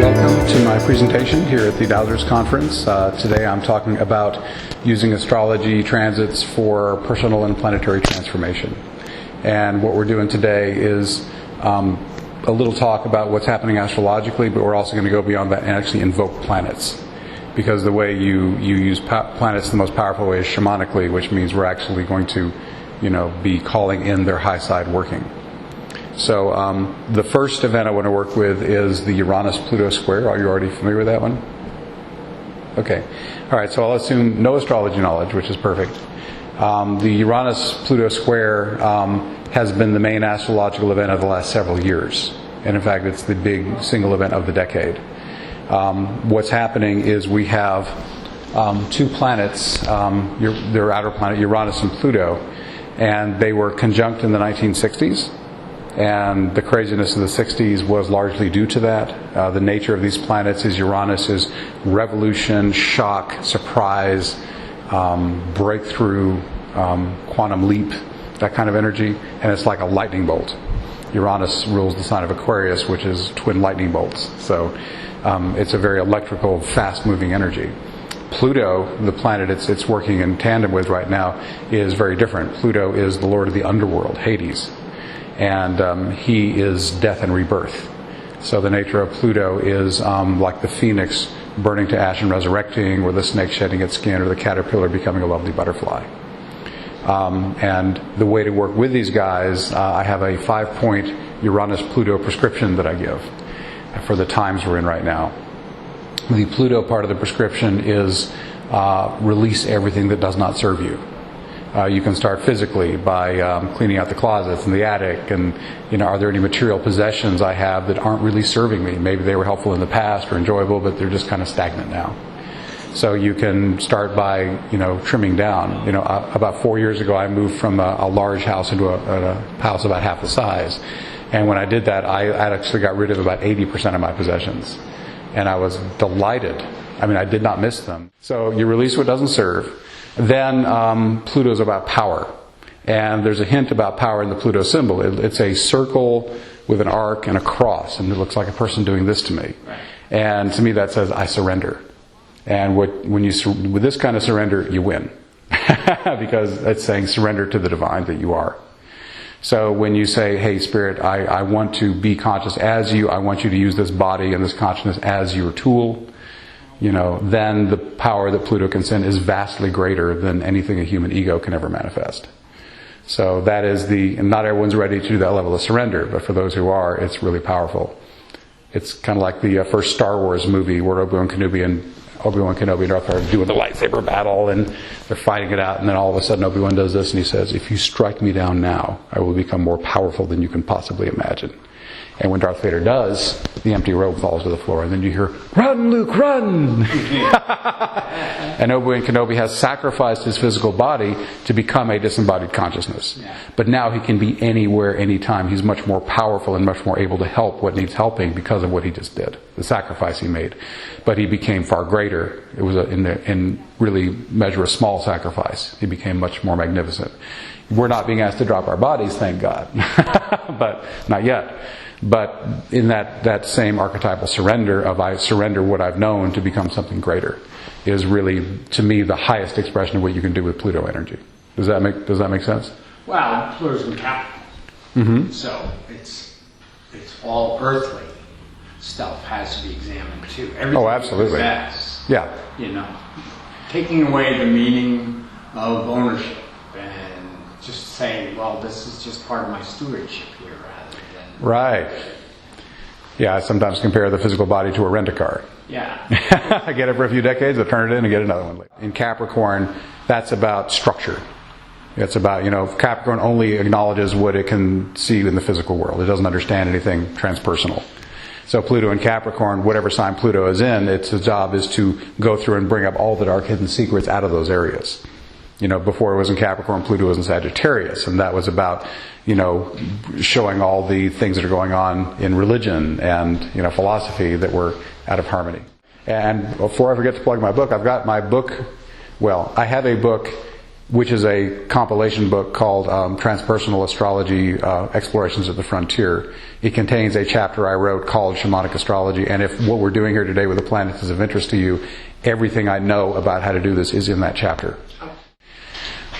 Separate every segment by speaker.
Speaker 1: Welcome to my presentation here at the Dowsers Conference. Today I'm talking about using astrology transits for personal and planetary transformation. And what we're doing today is a little talk about what's happening astrologically, but we're also going to go beyond that and actually invoke planets. Because the way you use planets, the most powerful way is shamanically, which means we're actually going to, be calling in their high side working. So the first event I want to work with is the Uranus-Pluto square. Are you already familiar with that one? Okay. All right, so I'll assume no astrology knowledge, which is perfect. The Uranus-Pluto square has been the main astrological event of the last several years. And in fact, it's the big single event of the decade. What's happening is we have two planets, their outer planet, Uranus and Pluto, and they were conjunct in the 1960s. And the craziness of the 60s was largely due to that. The nature of these planets is Uranus is revolution, shock, surprise, breakthrough, quantum leap, that kind of energy. And it's like a lightning bolt. Uranus rules the sign of Aquarius, which is twin lightning bolts. So it's a very electrical, fast-moving energy. Pluto, the planet it's working in tandem with right now, is very different. Pluto is the lord of the underworld, Hades. And he is death and rebirth. So the nature of Pluto is like the phoenix burning to ash and resurrecting, or the snake shedding its skin, or the caterpillar becoming a lovely butterfly. And the way to work with these guys, I have a 5-point Uranus-Pluto prescription that I give for the times we're in right now. The Pluto part of the prescription is release everything that does not serve you. You can start physically by cleaning out the closets and the attic, and are there any material possessions I have that aren't really serving me? Maybe they were helpful in the past or enjoyable, but they're just kind of stagnant now. So you can start by trimming down. About 4 years ago, I moved from a large house into a house about half the size, and when I did that, I actually got rid of about 80% of my possessions, and I was delighted. I did not miss them. So you release what doesn't serve. Then Pluto's about power. And there's a hint about power in the Pluto symbol. It's a circle with an arc and a cross, and it looks like a person doing this to me. Right. And to me that says, I surrender. And with this kind of surrender, you win. Because it's saying surrender to the divine that you are. So when you say, hey, Spirit, I want to be conscious as you, I want you to use this body and this consciousness as your tool, then the power that Pluto can send is vastly greater than anything a human ego can ever manifest. So that is and not everyone's ready to do that level of surrender, but for those who are, it's really powerful. It's kind of like the first Star Wars movie where Obi-Wan Kenobi and Darth Vader are doing the lightsaber battle, and they're fighting it out, and then all of a sudden Obi-Wan does this, and he says, if you strike me down now, I will become more powerful than you can possibly imagine. And when Darth Vader does, the empty robe falls to the floor, and then you hear, run, Luke, run! And Obi-Wan Kenobi has sacrificed his physical body to become a disembodied consciousness. But now he can be anywhere, anytime. He's much more powerful and much more able to help what needs helping because of what he just did, the sacrifice he made. But he became far greater. It was in really measure a small sacrifice. He became much more magnificent. We're not being asked to drop our bodies, thank God. But not yet. But in that same archetypal surrender of I surrender what I've known to become something greater is really, to me, the highest expression of what you can do with Pluto energy. Does that make sense?
Speaker 2: Well, Pluto's in Capricorn. Mm-hmm. So it's all earthly stuff has to be examined too. Everything
Speaker 1: absolutely. Yeah.
Speaker 2: Taking away the meaning of ownership and just saying, well, this is just part of my stewardship here.
Speaker 1: Right. Yeah, I sometimes compare the physical body to a rent-a-car.
Speaker 2: Yeah.
Speaker 1: I get it for a few decades, I turn it in and get another one later. In Capricorn, that's about structure. It's about, Capricorn only acknowledges what it can see in the physical world. It doesn't understand anything transpersonal. So Pluto in Capricorn, whatever sign Pluto is in, its job is to go through and bring up all the dark hidden secrets out of those areas. Before it was in Capricorn, Pluto was in Sagittarius, and that was about, showing all the things that are going on in religion and, philosophy that were out of harmony. And before I forget to plug my book, I've got my book, I have a book which is a compilation book called Transpersonal Astrology, Explorations at the Frontier. It contains a chapter I wrote called Shamanic Astrology, and if what we're doing here today with the planets is of interest to you, everything I know about how to do this is in that chapter.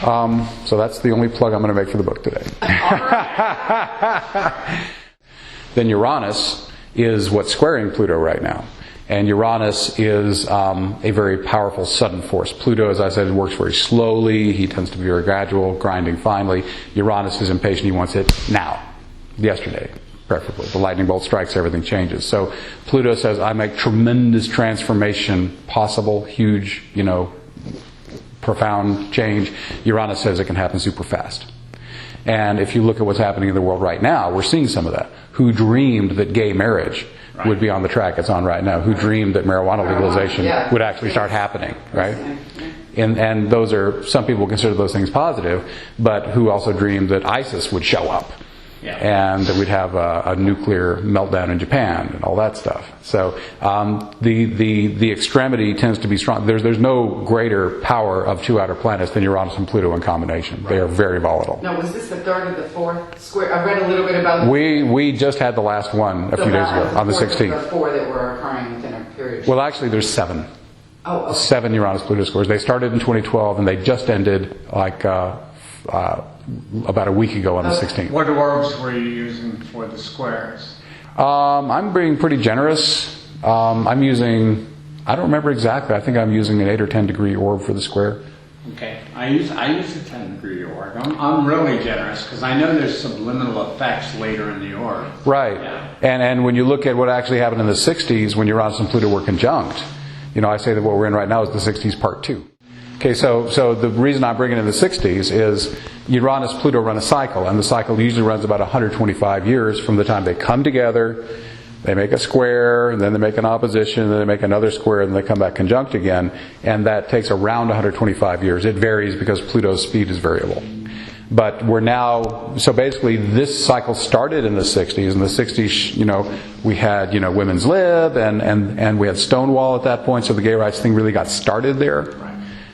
Speaker 1: So that's the only plug I'm going to make for the book today. Then Uranus is what's squaring Pluto right now. And Uranus is a very powerful sudden force. Pluto, as I said, works very slowly. He tends to be very gradual, grinding finely. Uranus is impatient. He wants it now, yesterday, preferably. The lightning bolt strikes, everything changes. So Pluto says, I make tremendous transformation possible, huge, profound change. Uranus says it can happen super fast. And if you look at what's happening in the world right now, we're seeing some of that. Who dreamed that gay marriage would be on the track it's on right now? Who dreamed that marijuana legalization would actually start happening, right? And those are, some people consider those things positive, but who also dreamed that ISIS would show up and that we'd have a nuclear meltdown in Japan and all that stuff. So the extremity tends to be strong. There's no greater power of two outer planets than Uranus and Pluto in combination. They are very volatile.
Speaker 3: Now, was this the third or the fourth square? I read a little bit about.
Speaker 1: We just had the last one a few days ago on the 16th.
Speaker 3: There are four that were occurring within a period.
Speaker 1: Well, actually, there's 7.
Speaker 3: Oh, okay.
Speaker 1: 7 Uranus-Pluto squares. They started in 2012 and they just ended about a week ago on the 16th.
Speaker 2: What orbs were you using for the squares?
Speaker 1: I'm being pretty generous. I'm using, I don't remember exactly, I think I'm using an 8 or 10 degree orb for the square.
Speaker 2: Okay, I use a 10-degree orb. I'm really generous because I know there's subliminal effects later in the orb.
Speaker 1: Right.
Speaker 2: Yeah.
Speaker 1: And when you look at what actually happened in the 60s when Uranus and Pluto were conjunct, I say that what we're in right now is the 60s part 2. Okay, so the reason I'm bringing in the 60s is Uranus-Pluto run a cycle, and the cycle usually runs about 125 years from the time they come together, they make a square, and then they make an opposition, and then they make another square, and then they come back conjunct again, and that takes around 125 years. It varies because Pluto's speed is variable. But we're now, so basically this cycle started in the 60s. In the 60s, we had, women's lib, and we had Stonewall at that point, so the gay rights thing really got started there.
Speaker 2: Right.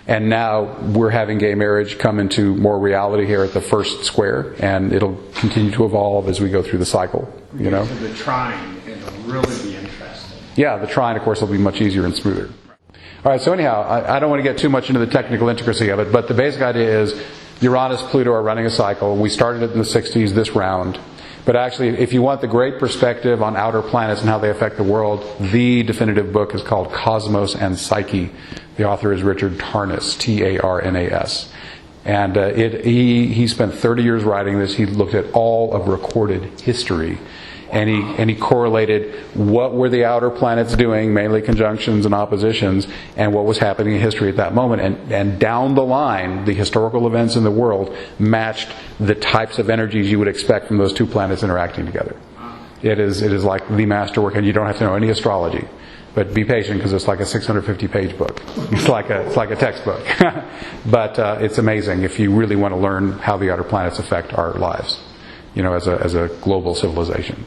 Speaker 1: And now we're having gay marriage come into more reality here at the first square, and it'll continue to evolve as we go through the cycle,
Speaker 2: So the trine, it'll really be interesting.
Speaker 1: Yeah, the trine, of course, will be much easier and smoother. All right, so anyhow, I don't want to get too much into the technical intricacy of it, but the basic idea is Uranus, Pluto are running a cycle. We started it in the 60s this round. But actually, if you want the great perspective on outer planets and how they affect the world, the definitive book is called Cosmos and Psyche. The author is Richard Tarnas, Tarnas. And he spent 30 years writing this. He looked at all of recorded history. And he correlated what were the outer planets doing, mainly conjunctions and oppositions, and what was happening in history at that moment. And down the line, the historical events in the world matched the types of energies you would expect from those two planets interacting together. It is like the masterwork, and you don't have to know any astrology. But be patient because it's like a 650-page book. It's like a textbook. But it's amazing if you really want to learn how the outer planets affect our lives, as a global civilization.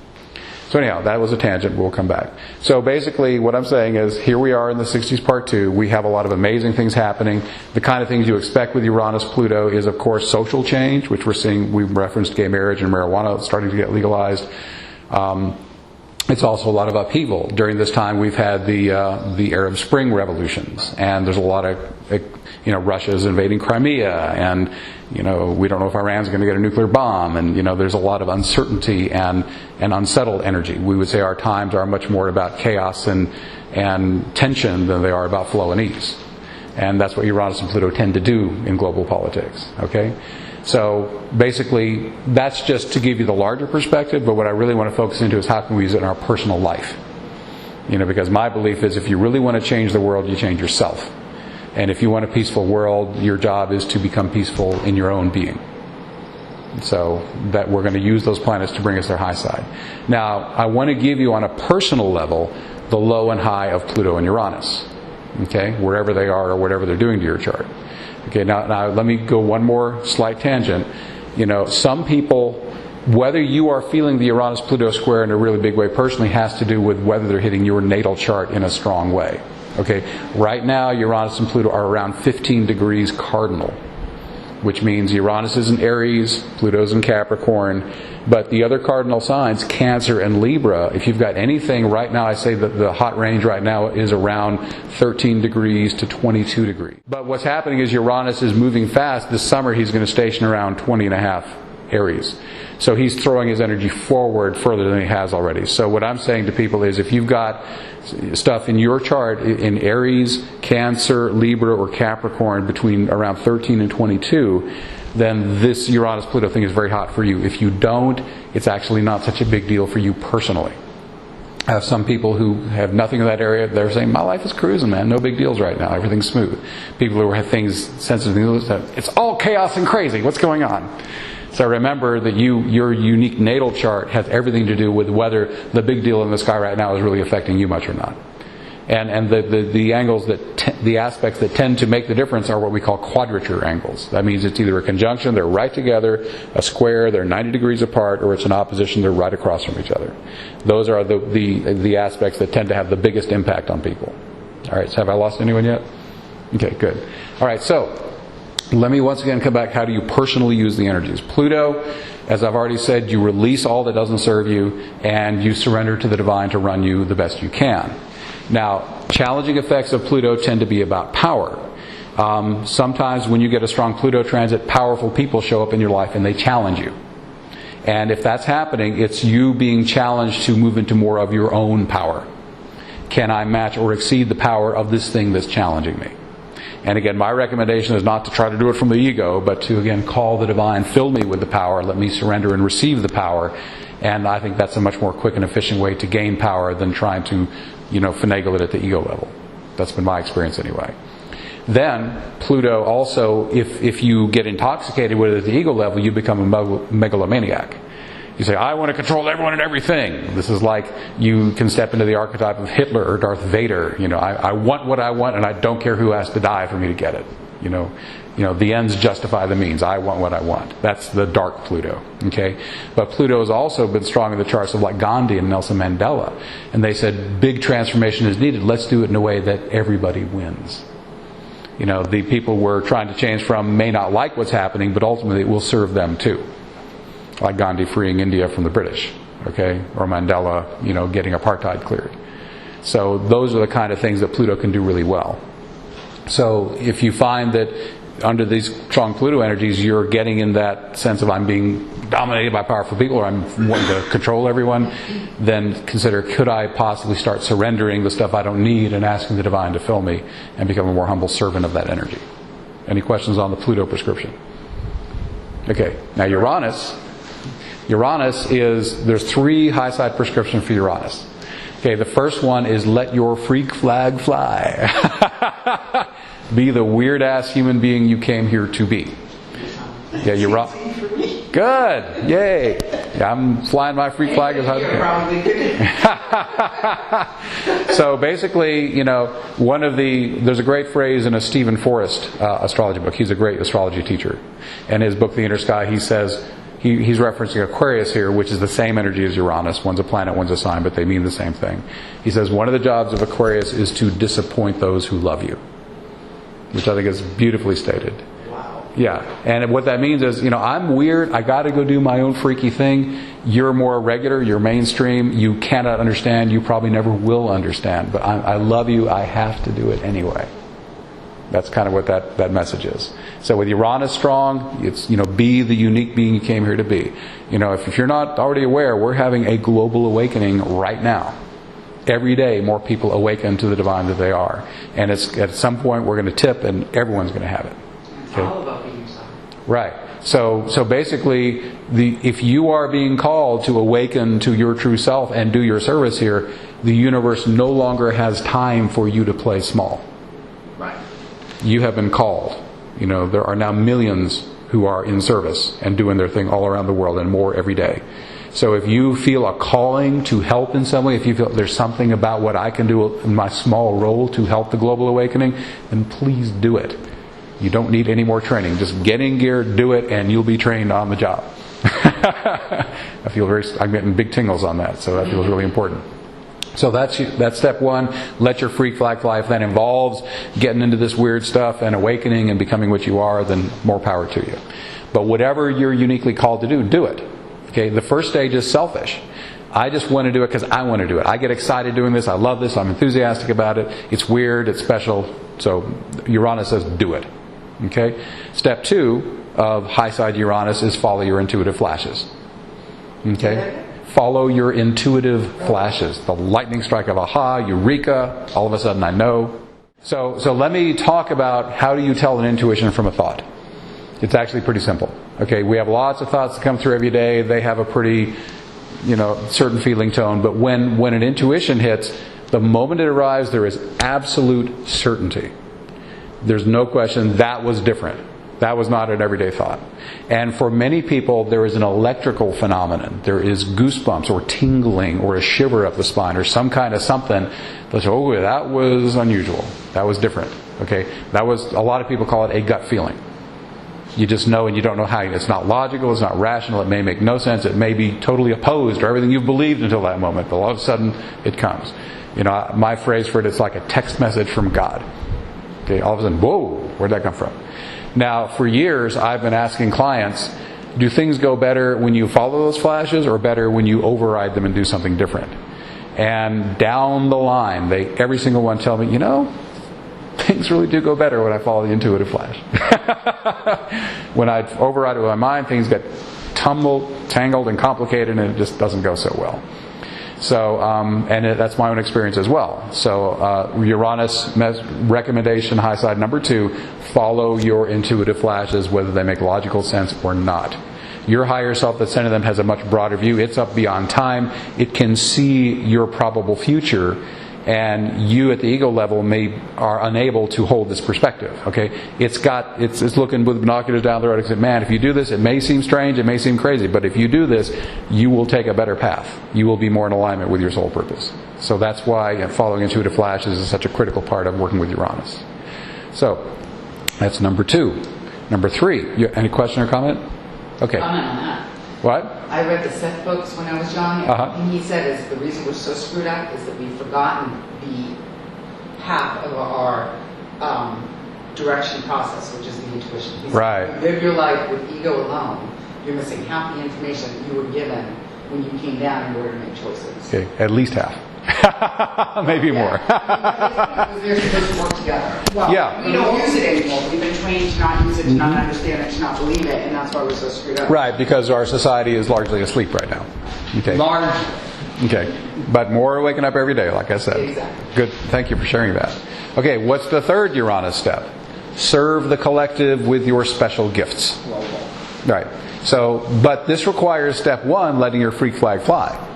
Speaker 1: So anyhow, that was a tangent. We'll come back. So basically what I'm saying is here we are in the 60s part 2. We have a lot of amazing things happening. The kind of things you expect with Uranus-Pluto is, of course, social change, which we're seeing. We referenced gay marriage and marijuana starting to get legalized. It's also a lot of upheaval. During this time, we've had the Arab Spring revolutions, and there's a lot of, Russia's invading Crimea, and, we don't know if Iran's going to get a nuclear bomb, and, there's a lot of uncertainty and unsettled energy. We would say our times are much more about chaos and tension than they are about flow and ease. And that's what Uranus and Pluto tend to do in global politics, okay? So basically, that's just to give you the larger perspective, but what I really want to focus into is how can we use it in our personal life. Because my belief is if you really want to change the world, you change yourself. And if you want a peaceful world, your job is to become peaceful in your own being. So that we're going to use those planets to bring us their high side. Now, I want to give you on a personal level the low and high of Pluto and Uranus. Okay? Wherever they are or whatever they're doing to your chart. Okay, now let me go one more slight tangent. Some people, whether you are feeling the Uranus-Pluto square in a really big way personally has to do with whether they're hitting your natal chart in a strong way. Okay, right now Uranus and Pluto are around 15 degrees cardinal. which means Uranus is in Aries, Pluto's in Capricorn, but the other cardinal signs, Cancer and Libra, if you've got anything right now, I say that the hot range right now is around 13 degrees to 22 degrees. But what's happening is Uranus is moving fast. This summer he's going to station around 20 and a half Aries. So he's throwing his energy forward further than he has already. So what I'm saying to people is, if you've got stuff in your chart in Aries, Cancer, Libra, or Capricorn between around 13 and 22, then this Uranus-Pluto thing is very hot for you. If you don't, it's actually not such a big deal for you personally. I have some people who have nothing in that area. They're saying, my life is cruising, man. No big deals right now. Everything's smooth. People who have things, sensitive things, it's all chaos and crazy. What's going on? So remember that your unique natal chart has everything to do with whether the big deal in the sky right now is really affecting you much or not. And the angles the aspects that tend to make the difference are what we call quadrature angles. That means it's either a conjunction, they're right together, a square, they're 90 degrees apart, or it's an opposition, they're right across from each other. Those are the aspects that tend to have the biggest impact on people. All right, so have I lost anyone yet? Okay, good. All right, so let me once again come back. How do you personally use the energies? Pluto, as I've already said, you release all that doesn't serve you, and you surrender to the divine to run you the best you can. Now, challenging effects of Pluto tend to be about power. Sometimes when you get a strong Pluto transit, powerful people show up in your life and they challenge you. And if that's happening, it's you being challenged to move into more of your own power. Can I match or exceed the power of this thing that's challenging me? And again, my recommendation is not to try to do it from the ego, but to again call the divine, fill me with the power, let me surrender and receive the power. And I think that's a much more quick and efficient way to gain power than trying to, finagle it at the ego level. That's been my experience anyway. Then, Pluto also, if you get intoxicated with it at the ego level, you become a megalomaniac. You say, I want to control everyone and everything. This is like you can step into the archetype of Hitler or Darth Vader. I want what I want and I don't care who has to die for me to get it. The ends justify the means. I want what I want. That's the dark Pluto. Okay? But Pluto has also been strong in the charts of like Gandhi and Nelson Mandela. And they said, big transformation is needed. Let's do it in a way that everybody wins. The people we're trying to change from may not like what's happening, but ultimately it will serve them too. Like Gandhi freeing India from the British, okay? Or Mandela, getting apartheid cleared. So those are the kind of things that Pluto can do really well. So if you find that under these strong Pluto energies, you're getting in that sense of I'm being dominated by powerful people or I'm wanting to control everyone, then consider, could I possibly start surrendering the stuff I don't need and asking the divine to fill me and become a more humble servant of that energy? Any questions on the Pluto prescription? Okay, now Uranus is, there's 3 high side prescriptions for Uranus. Okay, the first one is let your freak flag fly. Be the weird ass human being you came here to be. Yeah, Uranus. Good, yay. Yeah, I'm flying my freak flag as high as I can. So basically, there's a great phrase in a Stephen Forrest astrology book. He's a great astrology teacher. In his book, The Inner Sky, he says, he's referencing Aquarius here, which is the same energy as Uranus. One's a planet, one's a sign, but they mean the same thing. He says one of the jobs of Aquarius is to disappoint those who love you, which I think is beautifully stated.
Speaker 3: Wow.
Speaker 1: Yeah, and what that means is, I'm weird, I got to go do my own freaky thing. You're more regular, you're mainstream, you cannot understand, you probably never will understand, but I love you, I have to do it anyway. That's kind of what that message is. So with Uranus strong, it's, be the unique being you came here to be. If you're not already aware, we're having a global awakening right now. Every day more people awaken to the divine that they are. And it's at some point we're going to tip and everyone's going to have it.
Speaker 3: It's all about being yourself.
Speaker 1: Right. So basically, if you are being called to awaken to your true self and do your service here, the universe no longer has time for you to play small.
Speaker 3: Right.
Speaker 1: You have been called. There are now millions who are in service and doing their thing all around the world and more every day. So if you feel a calling to help in some way, if you feel there's something about what I can do in my small role to help the global awakening, then please do it. You don't need any more training. Just get in gear, do it, and you'll be trained on the job. I'm getting big tingles on that, so that feels really important. So that's step one. Let your freak flag fly. If that involves getting into this weird stuff and awakening and becoming what you are, then more power to you. But whatever you're uniquely called to do it. Okay, the first stage is selfish. I just want to do it because I want to do it. I get excited doing this. I love this. I'm enthusiastic about it. It's weird. It's special. So Uranus says do it. Okay? Step two of high side Uranus is follow your intuitive flashes. Okay? Follow your intuitive flashes. The lightning strike of aha, eureka, all of a sudden I know. So let me talk about how do you tell an intuition from a thought. It's actually pretty simple. Okay, we have lots of thoughts that come through every day. They have a pretty, certain feeling tone. But when an intuition hits, the moment it arrives, there is absolute certainty. There's no question that was different. That was not an everyday thought. And for many people, there is an electrical phenomenon. There is goosebumps or tingling or a shiver up the spine or some kind of something. They'll say, oh, that was unusual. That was different. Okay, a lot of people call it a gut feeling. You just know and you don't know how. It's not logical, it's not rational, it may make no sense, it may be totally opposed to everything you've believed until that moment, but all of a sudden it comes. My phrase for it is like a text message from God. Okay, all of a sudden, whoa, where'd that come from? Now, for years, I've been asking clients, do things go better when you follow those flashes or better when you override them and do something different? And down the line, every single one tell me, things really do go better when I follow the intuitive flash. When I override it with my mind, things get tangled and complicated, and it just doesn't go so well. So, that's my own experience as well. So, Uranus recommendation, high side number 2, follow your intuitive flashes, whether they make logical sense or not. Your higher self that's sending them has a much broader view. It's up beyond time. It can see your probable future. And you at the ego level are unable to hold this perspective. Okay, it's looking with binoculars down the road and saying, man, if you do this, it may seem strange, it may seem crazy, but if you do this, you will take a better path. You will be more in alignment with your soul purpose. So that's why following intuitive flashes is such a critical part of working with Uranus. So that's number 2. Number 3. Any question or comment? Okay.
Speaker 3: Comment on that.
Speaker 1: What?
Speaker 3: I read the Seth books when I was young, and he said the reason we're so screwed up is that we've forgotten the half of our direction process, which is the intuition. He said,
Speaker 1: right.
Speaker 3: If you live your life with ego alone, you're missing half the information you were given when you came down in order to make choices.
Speaker 1: Okay, at least half. Maybe more.
Speaker 3: They're supposed to work together. Well,
Speaker 1: yeah.
Speaker 3: We don't use it anymore. We've been trained to not use it, to not understand it, to not believe it, and that's why we're so screwed up.
Speaker 1: Right, because our society is largely asleep right now. Okay.
Speaker 2: Large.
Speaker 1: Okay, but more are waking up every day, like I said.
Speaker 3: Exactly.
Speaker 1: Good. Thank you for sharing that. Okay, what's the third Uranus step? Serve the collective with your special gifts. Right. So, but this requires step 1, letting your freak flag fly.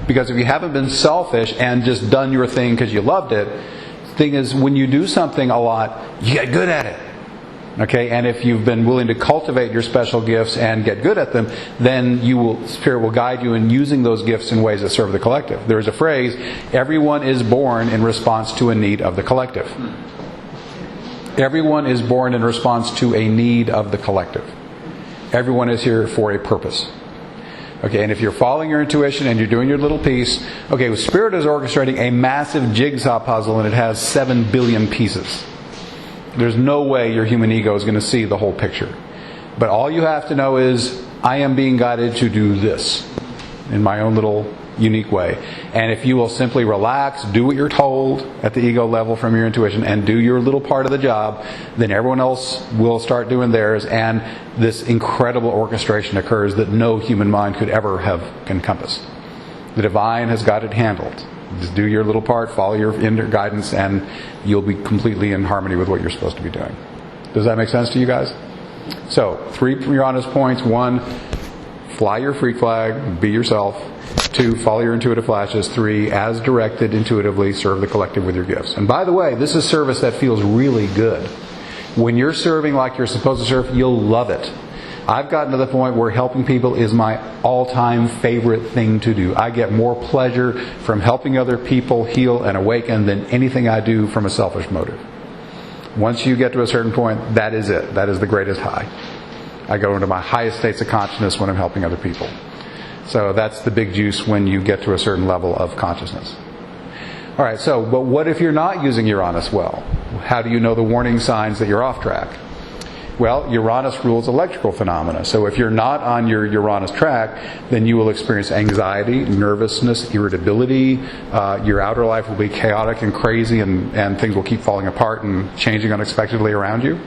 Speaker 1: Because if you haven't been selfish and just done your thing because you loved it, the thing is, when you do something a lot, you get good at it. Okay, and if you've been willing to cultivate your special gifts and get good at them, then Spirit will guide you in using those gifts in ways that serve the collective. There is a phrase, everyone is born in response to a need of the collective. Everyone is born in response to a need of the collective. Everyone is here for a purpose. Okay, and if you're following your intuition and you're doing your little piece, okay, Spirit is orchestrating a massive jigsaw puzzle and it has 7 billion pieces. There's no way your human ego is going to see the whole picture. But all you have to know is, I am being guided to do this in my own little unique way. And if you will simply relax, do what you're told at the ego level from your intuition, and do your little part of the job, then everyone else will start doing theirs, and this incredible orchestration occurs that no human mind could ever have encompassed. The divine has got it handled. Just do your little part, follow your inner guidance, and you'll be completely in harmony with what you're supposed to be doing. Does that make sense to you guys? So, 3 Uranus points. 1, fly your freak flag, be yourself. 2, follow your intuitive flashes. 3, as directed intuitively, serve the collective with your gifts. And by the way, this is service that feels really good. When you're serving like you're supposed to serve, you'll love it. I've gotten to the point where helping people is my all-time favorite thing to do. I get more pleasure from helping other people heal and awaken than anything I do from a selfish motive. Once you get to a certain point, that is it. That is the greatest high. I go into my highest states of consciousness when I'm helping other people. So that's the big juice when you get to a certain level of consciousness. All right, so, but what if you're not using Uranus well? How do you know the warning signs that you're off track? Well, Uranus rules electrical phenomena. So if you're not on your Uranus track, then you will experience anxiety, nervousness, irritability. Your outer life will be chaotic and crazy, and things will keep falling apart and changing unexpectedly around you.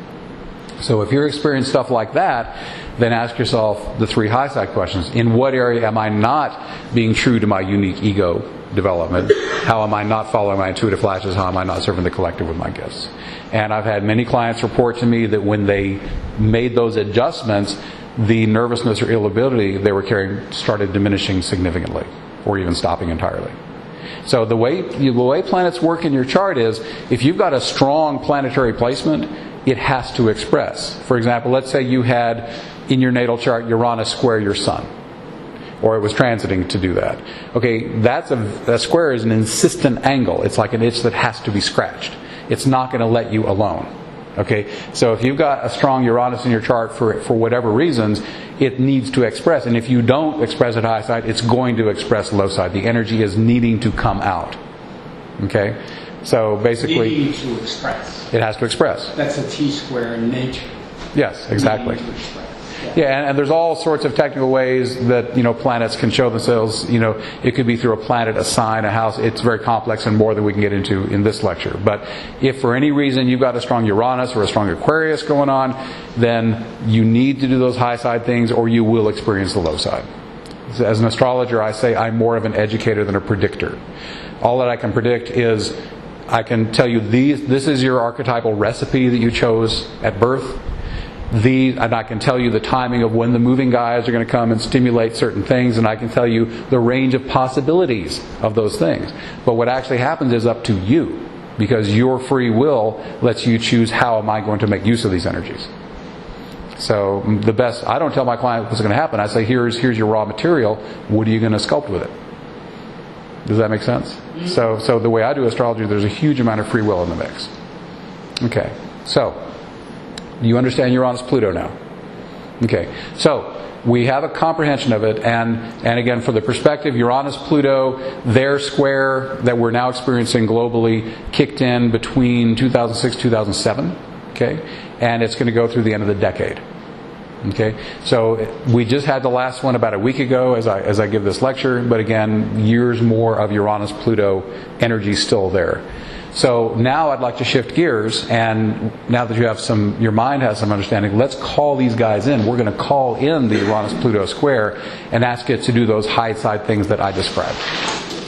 Speaker 1: So if you're experiencing stuff like that, then ask yourself the 3 high side questions. In what area am I not being true to my unique ego development? How am I not following my intuitive flashes? How am I not serving the collective with my gifts? And I've had many clients report to me that when they made those adjustments, the nervousness or irritability they were carrying started diminishing significantly, or even stopping entirely. So the way planets work in your chart is, if you've got a strong planetary placement, it has to express. For example, let's say you had in your natal chart Uranus square your sun, or it was transiting to do that. Okay, that square is an insistent angle. It's like an itch that has to be scratched. It's not going to let you alone. Okay, so if you've got a strong Uranus in your chart for whatever reasons, it needs to express. And if you don't express it high side, it's going to express low side. The energy is needing to come out. Okay, so basically,
Speaker 2: Needing to express.
Speaker 1: it has to express.
Speaker 2: That's a T-square in nature.
Speaker 1: Yes, exactly.
Speaker 2: Needing to express.
Speaker 1: Yeah, and there's all sorts of technical ways that planets can show themselves. It could be through a planet, a sign, a house. It's very complex and more than we can get into in this lecture. But if for any reason you've got a strong Uranus or a strong Aquarius going on, then you need to do those high side things, or you will experience the low side. As an astrologer, I say I'm more of an educator than a predictor. All that I can predict is I can tell you this is your archetypal recipe that you chose at birth. And I can tell you the timing of when the moving guys are going to come and stimulate certain things, and I can tell you the range of possibilities of those things. But what actually happens is up to you, because your free will lets you choose how am I going to make use of these energies. So I don't tell my client what's going to happen. I say, here's your raw material. What are you going to sculpt with it? Does that make sense? Mm-hmm. So the way I do astrology, there's a huge amount of free will in the mix. Okay, so you understand Uranus-Pluto now? Okay, so we have a comprehension of it, and again, for the perspective, Uranus-Pluto, their square that we're now experiencing globally kicked in between 2006 2007, okay, and it's going to go through the end of the decade. Okay, so we just had the last one about a week ago as I give this lecture, but again, years more of Uranus-Pluto energy still there. So now I'd like to shift gears, and now that your mind has some understanding, let's call these guys in. We're going to call in the Uranus-Pluto square and ask it to do those high side things that I described.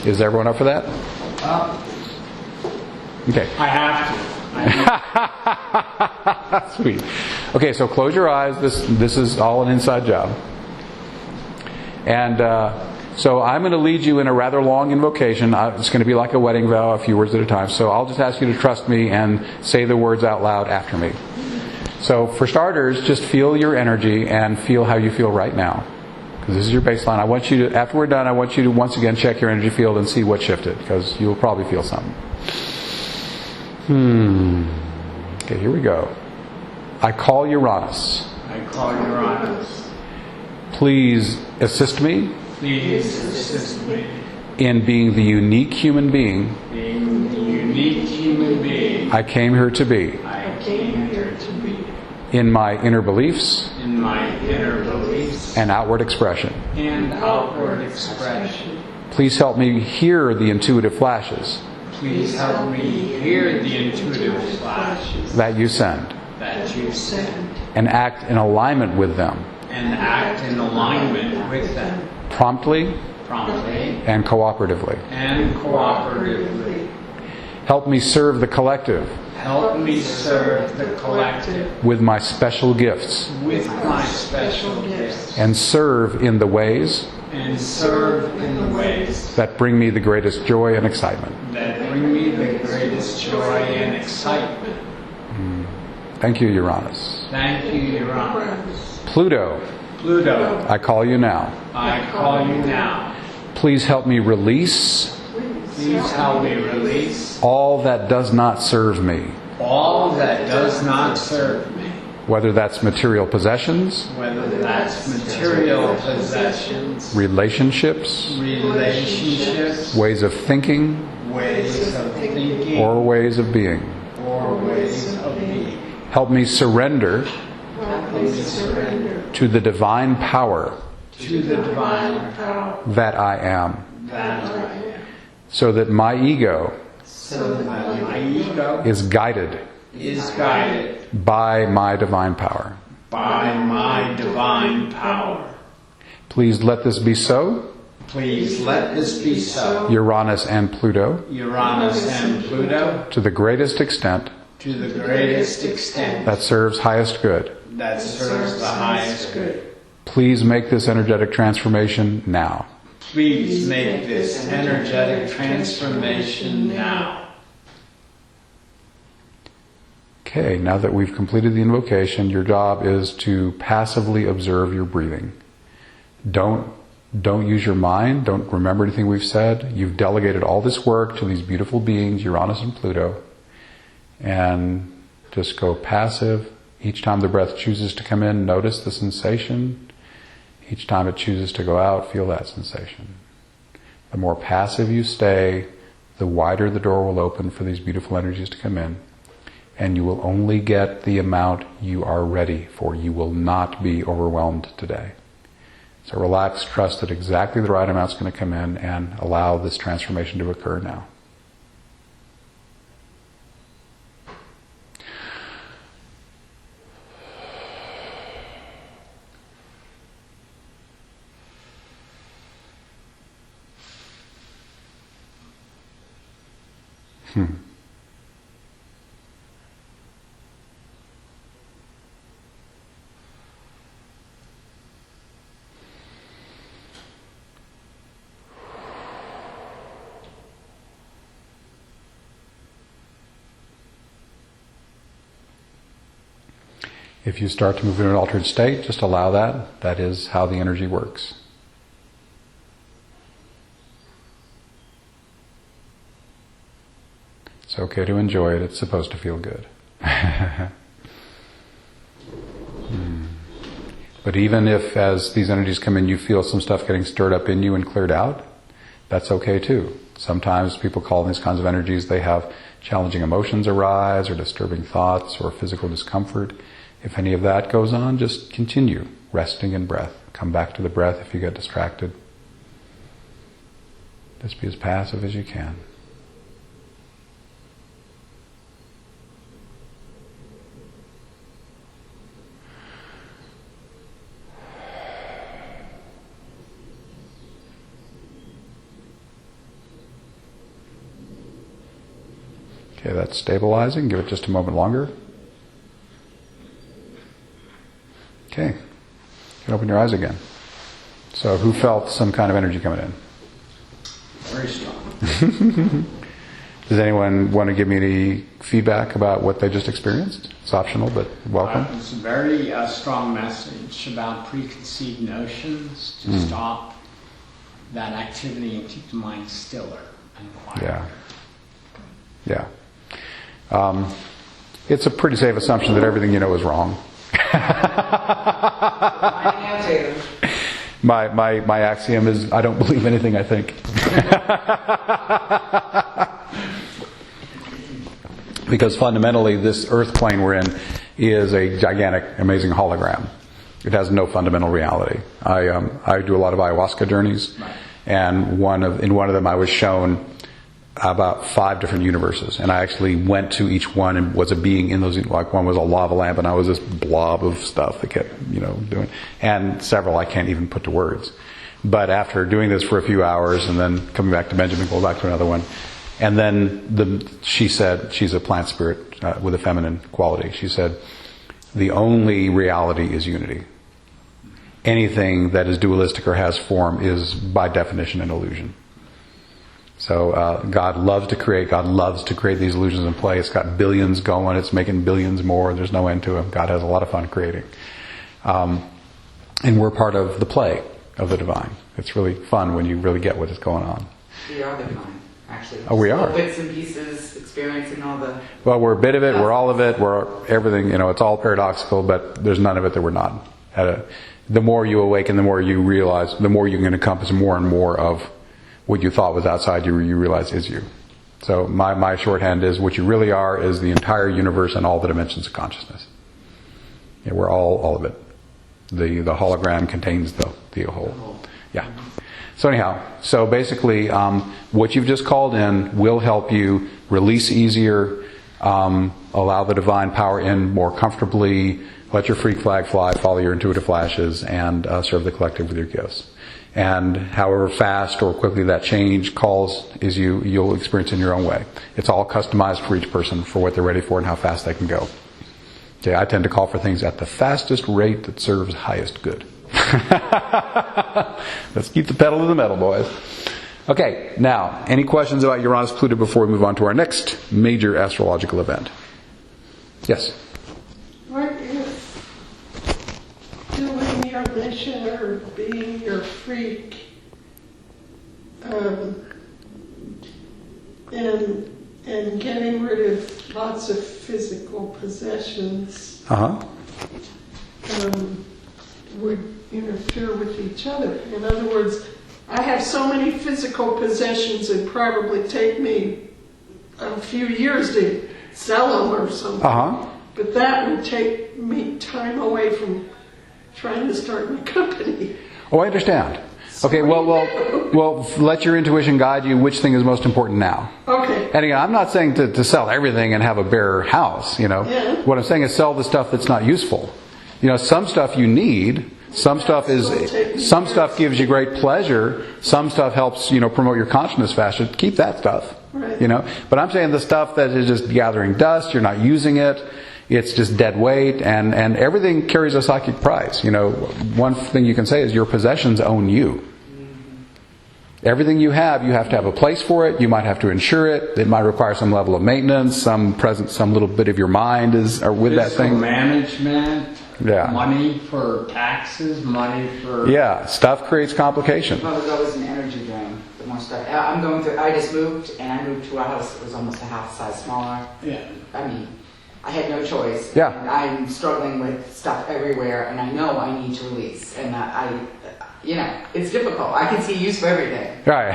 Speaker 1: Is everyone up for that? Okay.
Speaker 2: I have to.
Speaker 1: Sweet. Okay, so close your eyes. This is all an inside job. And so I'm going to lead you in a rather long invocation. It's going to be like a wedding vow, a few words at a time. So I'll just ask you to trust me and say the words out loud after me. So for starters, just feel your energy and feel how you feel right now. Because this is your baseline. After we're done, I want you to once again check your energy field and see what shifted. Because you'll probably feel something. Okay, here we go. I call Uranus.
Speaker 2: I call Uranus.
Speaker 1: Please assist me.
Speaker 2: Please assist me
Speaker 1: in being the unique human being
Speaker 2: I
Speaker 1: came here to be. In my inner beliefs. And outward expression. Please help me hear the intuitive flashes. That you send. And act in alignment with them. Promptly and cooperatively. Help me serve the collective. With my special gifts. And serve in the ways. That bring me the greatest joy and excitement. Thank you, Uranus. Pluto. I call you now. Please help me release. All that does not serve me. Whether that's material possessions. Relationships. Ways of thinking.
Speaker 2: ways of thinking,
Speaker 1: or ways of being. Help me surrender to the divine power that I am, so that my ego is guided by my divine power. Please let this be so. Uranus and Pluto. To the greatest extent. That serves highest good. Please make this energetic transformation now. Okay, now that we've completed the invocation, your job is to passively observe your breathing. Don't use your mind. Don't remember anything we've said. You've delegated all this work to these beautiful beings, Uranus and Pluto. And just go passive. Each time the breath chooses to come in, notice the sensation. Each time it chooses to go out, feel that sensation. The more passive you stay, the wider the door will open for these beautiful energies to come in. And you will only get the amount you are ready for. You will not be overwhelmed today. So relax, trust that exactly the right amount is going to come in, and allow this transformation to occur now. If you start to move in an altered state, just allow that. That is how the energy works. It's okay to enjoy it. It's supposed to feel good. But even if, as these energies come in, you feel some stuff getting stirred up in you and cleared out, that's okay too. Sometimes people call these kinds of energies, they have challenging emotions arise, or disturbing thoughts, or physical discomfort. If any of that goes on, just continue resting in breath. Come back to the breath if you get distracted. Just be as passive as you can. Okay, that's stabilizing. Give it just a moment longer. Okay, you can open your eyes again. So who felt some kind of energy coming in?
Speaker 2: Very strong.
Speaker 1: Does anyone want to give me any feedback about what they just experienced? It's optional, but welcome.
Speaker 2: It's a very strong message about preconceived notions to stop that activity and keep the mind stiller and quieter.
Speaker 1: Yeah. It's a pretty safe assumption that everything you know is wrong. My axiom is I don't believe anything I think. Because fundamentally this earth plane we're in is a gigantic, amazing hologram. It has no fundamental reality. I do a lot of ayahuasca journeys, and in one of them I was shown about 5 different universes, and I actually went to each one and was a being in those. Like one was a lava lamp, and I was this blob of stuff that kept doing, and several I can't even put to words. But after doing this for a few hours and then coming back to Benjamin, go back to another one, and then she said, she's a plant spirit with a feminine quality. She said, the only reality is unity. Anything that is dualistic or has form is by definition an illusion. So God loves to create. God loves to create these illusions in play. It's got billions going. It's making billions more. There's no end to it. God has a lot of fun creating. And we're part of the play of the divine. It's really fun when you really get what is going on.
Speaker 3: We are the divine, actually.
Speaker 1: Oh, we are.
Speaker 3: Bits and pieces, experiencing all the...
Speaker 1: Well, we're a bit of it. We're all of it. We're everything. It's all paradoxical, but there's none of it that we're not. The more you awaken, the more you realize, the more you can encompass more and more of what you thought was outside you realize is you. So my shorthand is what you really are is the entire universe and all the dimensions of consciousness. Yeah, we're all of it. The hologram contains the whole. Yeah. So anyhow, so basically what you've just called in will help you release easier, allow the divine power in more comfortably, let your freak flag fly, follow your intuitive flashes, and serve the collective with your gifts. And however fast or quickly that change calls is you'll experience in your own way. It's all customized for each person for what they're ready for and how fast they can go. Okay, I tend to call for things at the fastest rate that serves highest good. Let's keep the pedal to the metal, boys. Okay, now, any questions about Uranus-Pluto before we move on to our next major astrological event? Yes?
Speaker 4: What if doing your mission or being your freak and getting rid of lots of physical possessions would interfere with each other? In other words, I have so many physical possessions it'd probably take me a few years to sell them or something. But that would take me time away from trying to start my company.
Speaker 1: Oh, I understand. Okay, well, let your intuition guide you which thing is most important now.
Speaker 4: Okay.
Speaker 1: And again, I'm not saying to sell everything and have a bare house,
Speaker 4: Yeah.
Speaker 1: What I'm saying is sell the stuff that's not useful. Some stuff you need, some stuff gives you great pleasure, some stuff helps, promote your consciousness faster. Keep that stuff.
Speaker 4: Right.
Speaker 1: But I'm saying the stuff that is just gathering dust, you're not using it, it's just dead weight, and everything carries a psychic price. One thing you can say is your possessions own you. Everything you have to have a place for it. You might have to insure it. It might require some level of maintenance, some little bit of your mind is with that thing.
Speaker 2: Management.
Speaker 1: Yeah.
Speaker 2: Money for taxes. Money for.
Speaker 1: Yeah. Stuff creates complication.
Speaker 3: Well, there's always an energy drain. The more stuff. I just moved, and I moved to a house that was almost a half size smaller.
Speaker 2: Yeah.
Speaker 3: I had no choice.
Speaker 1: Yeah.
Speaker 3: And I'm struggling with stuff everywhere, and I know I need to release. And it's difficult. I can see use for everything.
Speaker 1: Right.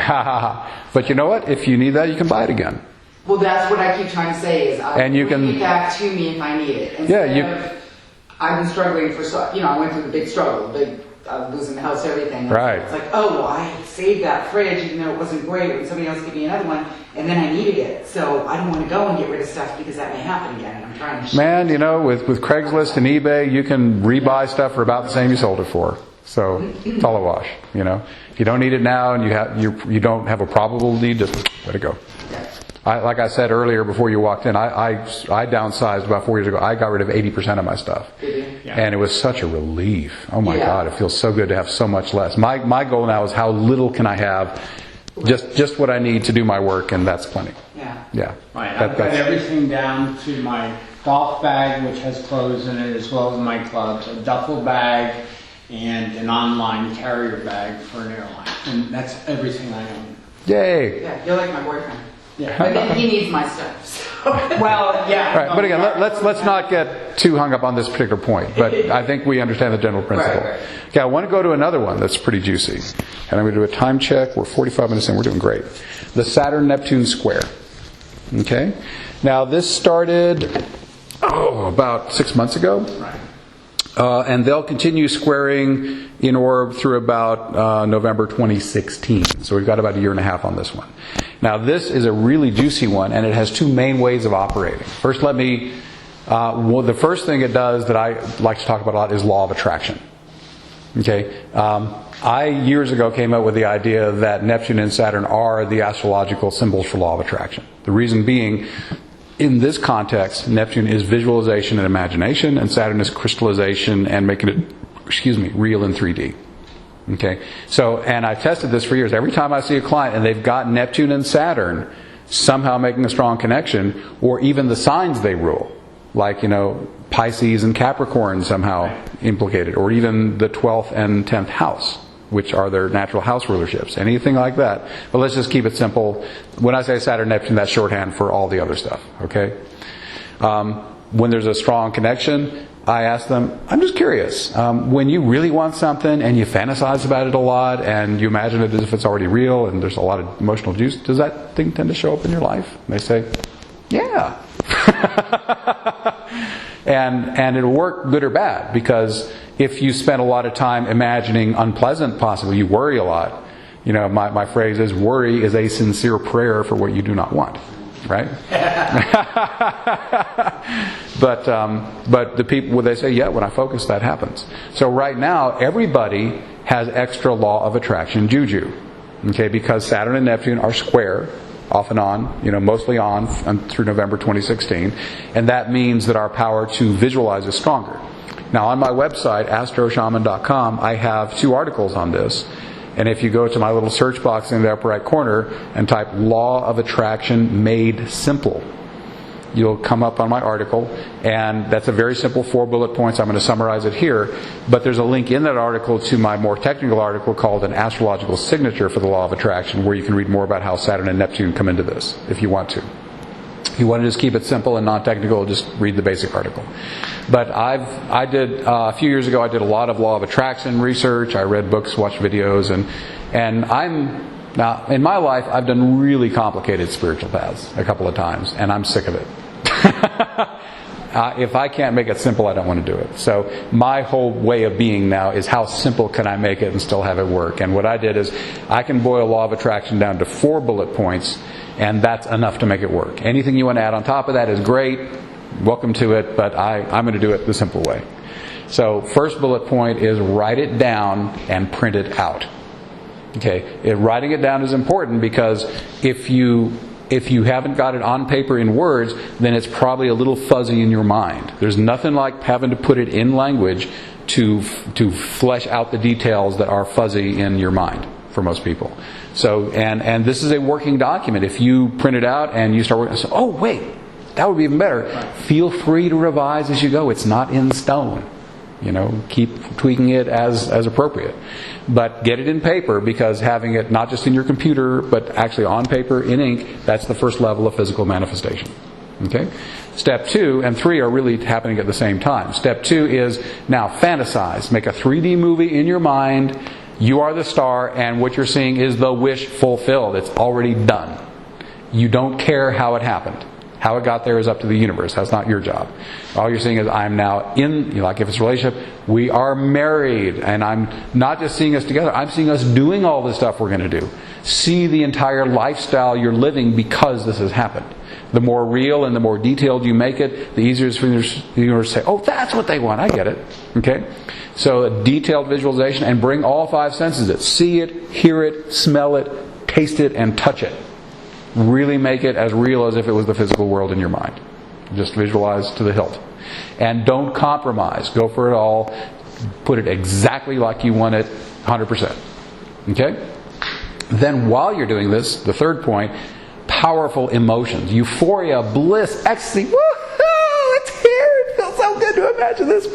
Speaker 1: But you know what? If you need that, you can buy it again.
Speaker 3: Well, that's what I keep trying to say is
Speaker 1: And you can
Speaker 3: bring it back to me if I need it. I've been struggling I went through the big struggle, losing the house, everything.
Speaker 1: Right.
Speaker 3: It's like, I saved that fridge even though it wasn't great, and somebody else gave me another one, and then I needed it. So I don't want to go and get rid of stuff because that may happen again, and I'm trying to...
Speaker 1: Man, with Craigslist and eBay, you can rebuy stuff for about the same you sold it for. So it's all a wash, If you don't need it now and you don't have a probable need, just let it go. Like I said earlier before you walked in, I downsized about 4 years ago. I got rid of 80% of my stuff.
Speaker 2: Yeah.
Speaker 1: And it was such a relief. Oh my God, it feels so good to have so much less. My goal now is how little can I have, just what I need to do my work, and that's plenty. Yeah.
Speaker 2: Right. I've got everything down to my golf bag, which has clothes in it, as well as my clubs, a duffel bag, and an online carrier bag for an airline. And that's everything I own.
Speaker 1: Yay!
Speaker 3: Yeah, you're like my boyfriend.
Speaker 2: Yeah.
Speaker 3: But then he needs my stuff. So.
Speaker 2: Well, yeah.
Speaker 1: Right, but again, let's not get too hung up on this particular point. But I think we understand the general principle.
Speaker 3: Right.
Speaker 1: Okay, I want to go to another one that's pretty juicy, and I'm going to do a time check. We're 45 minutes in. We're doing great. The Saturn-Neptune square. Okay, now this started about 6 months ago.
Speaker 2: Right.
Speaker 1: And they'll continue squaring in orb through about November 2016. So we've got about a year and a half on this one. Now this is a really juicy one, and it has two main ways of operating. First, the first thing it does that I like to talk about a lot is law of attraction. Okay, I years ago came up with the idea that Neptune and Saturn are the astrological symbols for law of attraction. The reason being, in this context, Neptune is visualization and imagination, and Saturn is crystallization and making it, real in 3D. Okay? So, and I've tested this for years. Every time I see a client and they've got Neptune and Saturn somehow making a strong connection, or even the signs they rule, like, Pisces and Capricorn somehow implicated, or even the 12th and 10th house, which are their natural house rulerships, anything like that. But let's just keep it simple. When I say Saturn, Neptune, that's shorthand for all the other stuff, okay? When there's a strong connection, I ask them, I'm just curious, when you really want something and you fantasize about it a lot and you imagine it as if it's already real and there's a lot of emotional juice, does that thing tend to show up in your life? And they say, yeah. And it'll work good or bad, because if you spend a lot of time imagining unpleasant, possibly you worry a lot. You know, my phrase is, worry is a sincere prayer for what you do not want. Right? But the people, when they say, yeah, when I focus, that happens. So right now, everybody has extra law of attraction juju. Okay, because Saturn and Neptune are square, off and on, mostly on through November 2016. And that means that our power to visualize is stronger. Now, on my website, astroshaman.com, I have 2 articles on this. And if you go to my little search box in the upper right corner and type Law of Attraction Made Simple, you'll come up on my article. And that's a very simple 4 bullet points. I'm going to summarize it here. But there's a link in that article to my more technical article called An Astrological Signature for the Law of Attraction, where you can read more about how Saturn and Neptune come into this, if you want to. If you want to just keep it simple and non-technical, just read the basic article. But I did a few years ago, I did a lot of law of attraction research. I read books, watched videos, and now in my life I've done really complicated spiritual paths a couple of times, and I'm sick of it. If I can't make it simple, I don't want to do it. So my whole way of being now is, how simple can I make it and still have it work? And what I did is, I can boil law of attraction down to 4 bullet points, and that's enough to make it work. Anything you want to add on top of that is great. Welcome to it, but I'm going to do it the simple way. So first bullet point is, write it down and print it out. Okay, writing it down is important, because if you haven't got it on paper in words, then it's probably a little fuzzy in your mind. There's nothing like having to put it in language to flesh out the details that are fuzzy in your mind for most people. So, and this is a working document. If you print it out and you start working, so, oh wait, that would be even better. Feel free to revise as you go. It's not in stone. Keep tweaking it as appropriate. But get it in paper, because having it not just in your computer, but actually on paper, in ink, that's the first level of physical manifestation. Okay? Step 2 and 3 are really happening at the same time. Step 2 is, now fantasize. Make a 3D movie in your mind. You are the star, and what you're seeing is the wish fulfilled. It's already done. You don't care how it happened. How it got there is up to the universe. That's not your job. All you're seeing is, I'm now in, like if it's a relationship, we are married. And I'm not just seeing us together, I'm seeing us doing all the stuff we're going to do. See the entire lifestyle you're living because this has happened. The more real and the more detailed you make it, the easier it is for the universe to say, oh, that's what they want. I get it. Okay? So a detailed visualization, and bring all 5 senses in. See it, hear it, smell it, taste it, and touch it. Really make it as real as if it was the physical world in your mind. Just visualize to the hilt. And don't compromise. Go for it all. Put it exactly like you want it, 100%. Okay? Then while you're doing this, the third point, powerful emotions. Euphoria, bliss, ecstasy. Woohoo! It's here! It feels so good to imagine this.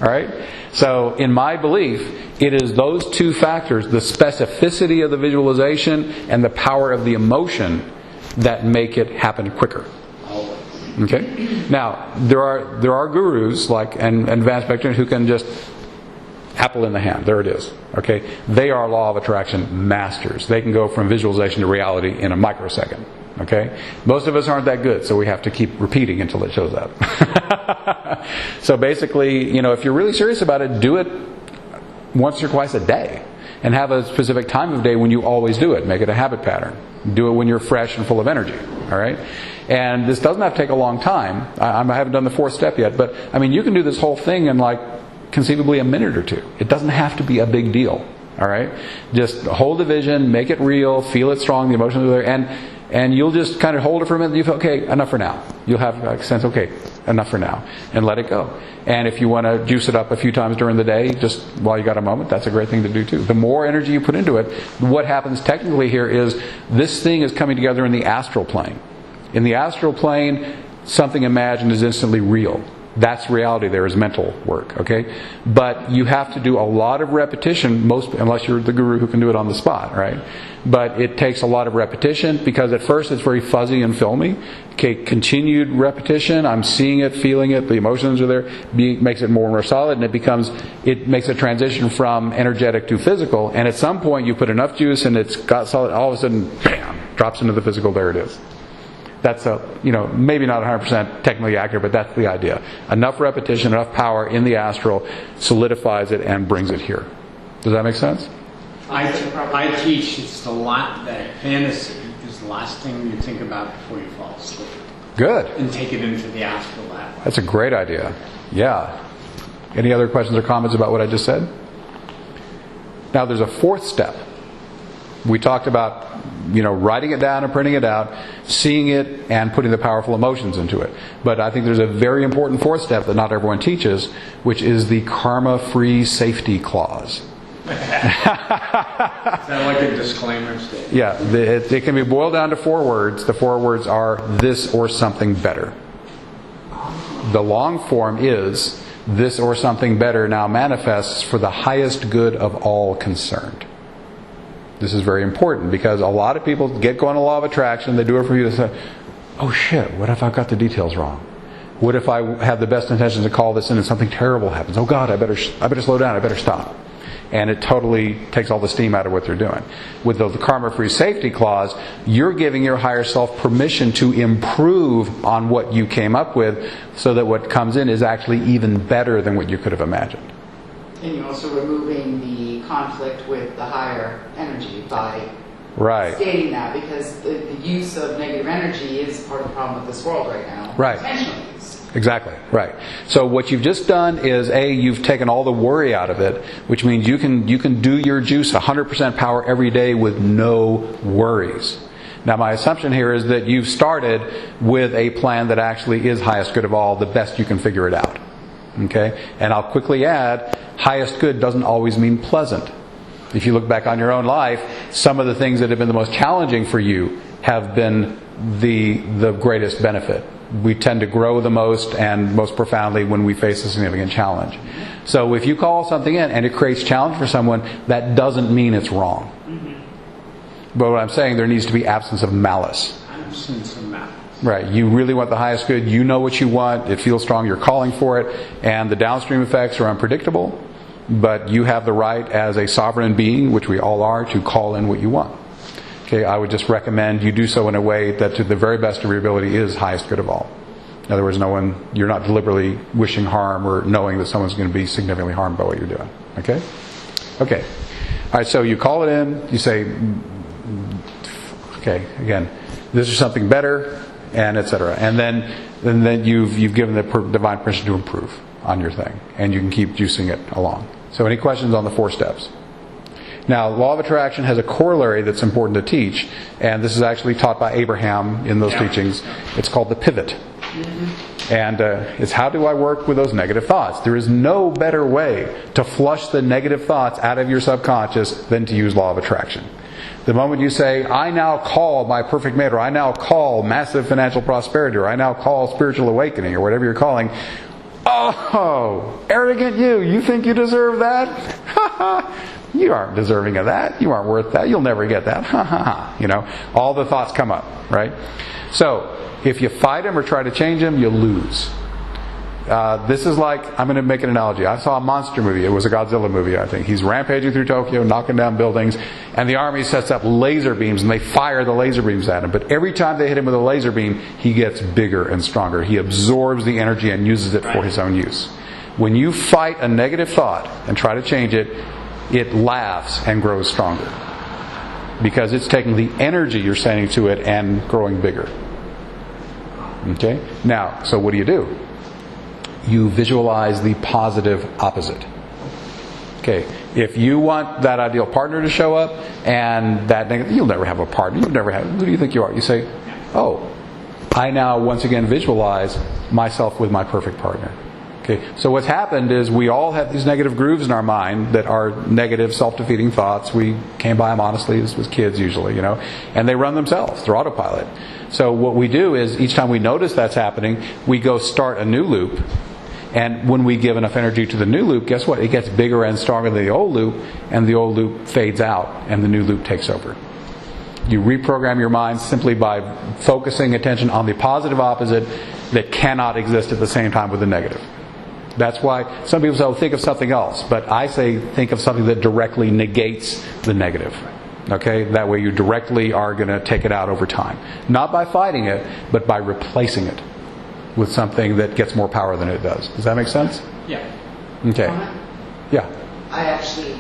Speaker 1: Alright? So, in my belief, it is those 2 factors, the specificity of the visualization and the power of the emotion, that make it happen quicker. Okay? Now, there are gurus like and advanced practitioners who can just apple in the hand. There it is. Okay? They are law of attraction masters. They can go from visualization to reality in a microsecond. Okay? Most of us aren't that good, so we have to keep repeating until it shows up. So basically, if you're really serious about it, do it once or twice a day. And have a specific time of day when you always do it. Make it a habit pattern. Do it when you're fresh and full of energy. Alright? And this doesn't have to take a long time. I haven't done the 4th step yet, but you can do this whole thing in conceivably a minute or 2. It doesn't have to be a big deal. Alright? Just hold the vision, make it real, feel it strong, the emotions are there, and you'll just kind of hold it for a minute, and you feel, okay, enough for now. You'll have a sense, okay, enough for now, and let it go. And if you want to juice it up a few times during the day, just while you got a moment, that's a great thing to do too. The more energy you put into it, what happens technically here is, this thing is coming together in the astral plane. In the astral plane, something imagined is instantly real. That's reality. There is mental work, okay? But you have to do a lot of repetition, unless you're the guru who can do it on the spot, right? But it takes a lot of repetition because at first it's very fuzzy and filmy. Okay, continued repetition, I'm seeing it, feeling it, the emotions are there, makes it more and more solid, and it makes a transition from energetic to physical, and at some point you put enough juice and it's got solid, all of a sudden, bam, drops into the physical, there it is. That's maybe not 100% technically accurate, but that's the idea. Enough repetition, enough power in the astral solidifies it and brings it here. Does that make sense?
Speaker 2: I teach it's that fantasy is the last thing you think about before you fall asleep.
Speaker 1: Good.
Speaker 2: And take it into the astral that way.
Speaker 1: That's a great idea. Yeah. Any other questions or comments about what I just said? Now there's a fourth step. We talked about writing it down and printing it out, seeing it, and putting the powerful emotions into it. But I think there's a very important fourth step that not everyone teaches, which is the karma-free safety clause.
Speaker 2: Is that like a disclaimer statement?
Speaker 1: Yeah, it can be boiled down to 4 words. The 4 words are this or something better. The long form is this or something better now manifests for the highest good of all concerned. This is very important because a lot of people get going to law of attraction. They do it for you to say, oh shit, what if I've got the details wrong? What if I have the best intentions to call this in and something terrible happens? Oh God, I better slow down. I better stop. And it totally takes all the steam out of what they're doing. With the karma-free safety clause, you're giving your higher self permission to improve on what you came up with so that what comes in is actually even better than what you could have imagined.
Speaker 3: And you're also removing the conflict with the higher energy by stating that, because the use of negative energy is part of the problem with this world right now.
Speaker 1: Right.
Speaker 3: Intentional use.
Speaker 1: Exactly. Right. So what you've just done is you've taken all the worry out of it, which means you can do your juice 100% power every day with no worries. Now my assumption here is that you've started with a plan that actually is highest good of all, the best you can figure it out. Okay? And I'll quickly add, highest good doesn't always mean pleasant. If you look back on your own life, some of the things that have been the most challenging for you have been the greatest benefit. We tend to grow the most and most profoundly when we face a significant challenge. So if you call something in and it creates challenge for someone, that doesn't mean it's wrong. But what I'm saying, there needs to be absence of malice.
Speaker 2: Absence of malice.
Speaker 1: Right. You really want the highest good. You know what you want. It feels strong. You're calling for it. And the downstream effects are unpredictable. But you have the right as a sovereign being, which we all are, to call in what you want. Okay, I would just recommend you do so in a way that to the very best of your ability is highest good of all. In other words, you're not deliberately wishing harm or knowing that someone's going to be significantly harmed by what you're doing. Okay? Okay. All right, so you call it in. You say, okay, again, this is something better, and etc. And then you've given the divine permission to improve on your thing, and you can keep juicing it along. So any questions on the 4 steps? Now, law of attraction has a corollary that's important to teach, and this is actually taught by Abraham in those teachings. It's called the pivot. And it's how do I work with those negative thoughts? There is no better way to flush the negative thoughts out of your subconscious than to use law of attraction. The moment you say, I now call my perfect mate, or I now call massive financial prosperity, or I now call spiritual awakening, or whatever you're calling, oh, arrogant you think you deserve that? You aren't deserving of that. You aren't worth that. You'll never get that. All the thoughts come up, right? So, if you fight them or try to change them, you lose. This is like, I'm going to make an analogy. I saw a monster movie. It was a Godzilla movie, I think. He's rampaging through Tokyo, knocking down buildings, and the army sets up laser beams, and they fire the laser beams at him. But every time they hit him with a laser beam, he gets bigger and stronger. He absorbs the energy and uses it for his own use. When you fight a negative thought and try to change it, it laughs and grows stronger. Because it's taking the energy you're sending to it and growing bigger. Okay? Now, so what do? You visualize the positive opposite. Okay, if you want that ideal partner to show up, and that negative, you'll never have a partner. Who do you think you are? You say, oh, I now once again visualize myself with my perfect partner. Okay, so what's happened is we all have these negative grooves in our mind that are negative, self-defeating thoughts. We came by them honestly as kids usually, and they run themselves through autopilot. So what we do is each time we notice that's happening, we go start a new loop. And when we give enough energy to the new loop, guess what? It gets bigger and stronger than the old loop, and the old loop fades out, and the new loop takes over. You reprogram your mind simply by focusing attention on the positive opposite that cannot exist at the same time with the negative. That's why some people say, oh, think of something else. But I say, think of something that directly negates the negative. Okay? That way you directly are going to take it out over time. Not by fighting it, but by replacing it with something that gets more power than it does. Does that make sense?
Speaker 2: Yeah.
Speaker 1: Okay. Yeah.
Speaker 3: I actually,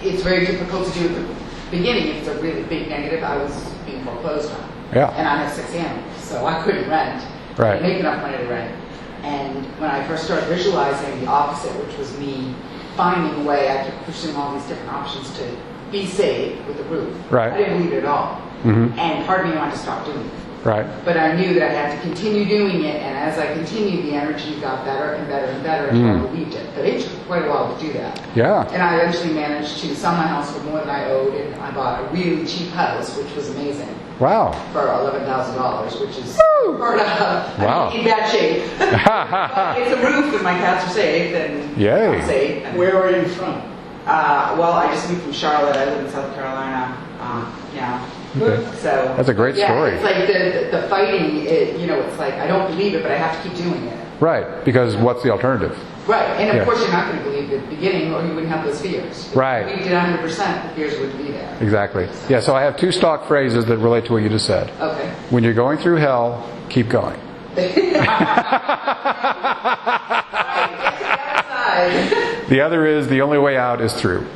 Speaker 3: it's very difficult to do at the beginning. If it's a really big negative, I was being foreclosed on.
Speaker 1: Yeah.
Speaker 3: And I have 6 animals, so I couldn't rent.
Speaker 1: Right.
Speaker 3: Make enough money to rent. And when I first started visualizing the opposite, which was me finding a way, I kept pursuing all these different options to be safe with the roof.
Speaker 1: Right.
Speaker 3: I didn't believe it at all.
Speaker 1: Mm-hmm.
Speaker 3: And part of me wanted to stop doing it.
Speaker 1: Right.
Speaker 3: But I knew that I had to continue doing it, and as I continued, the energy got better and better and better until I believed it. But it took quite a while to do that.
Speaker 1: Yeah.
Speaker 3: And I eventually managed to sell my house for more than I owed, and I bought a really cheap house, which was amazing,
Speaker 1: Wow.
Speaker 3: for $11,000, which is part of,
Speaker 1: Wow.
Speaker 3: in bad shape. But it's a roof, and my cats are safe, and
Speaker 1: Yay.
Speaker 3: I'm safe. And,
Speaker 2: Where are you from?
Speaker 3: well, I just moved from Charlotte. I live in South Carolina. Yeah.
Speaker 1: Okay.
Speaker 3: So
Speaker 1: That's a great story.
Speaker 3: It's like the fighting. It's like I don't believe it, but I have to keep doing it.
Speaker 1: Right. Because what's the alternative?
Speaker 3: Right, and of
Speaker 1: Yeah.
Speaker 3: course you're not going to believe it at the beginning, or you wouldn't have those fears.
Speaker 1: Right.
Speaker 3: If you did 100%, the fears wouldn't be there.
Speaker 1: Exactly. Yeah, so I have 2 stock phrases that relate to what you just said.
Speaker 3: Okay.
Speaker 1: When you're going through hell, keep going.
Speaker 3: Right, get to the other side.
Speaker 1: The other is the only way out is through.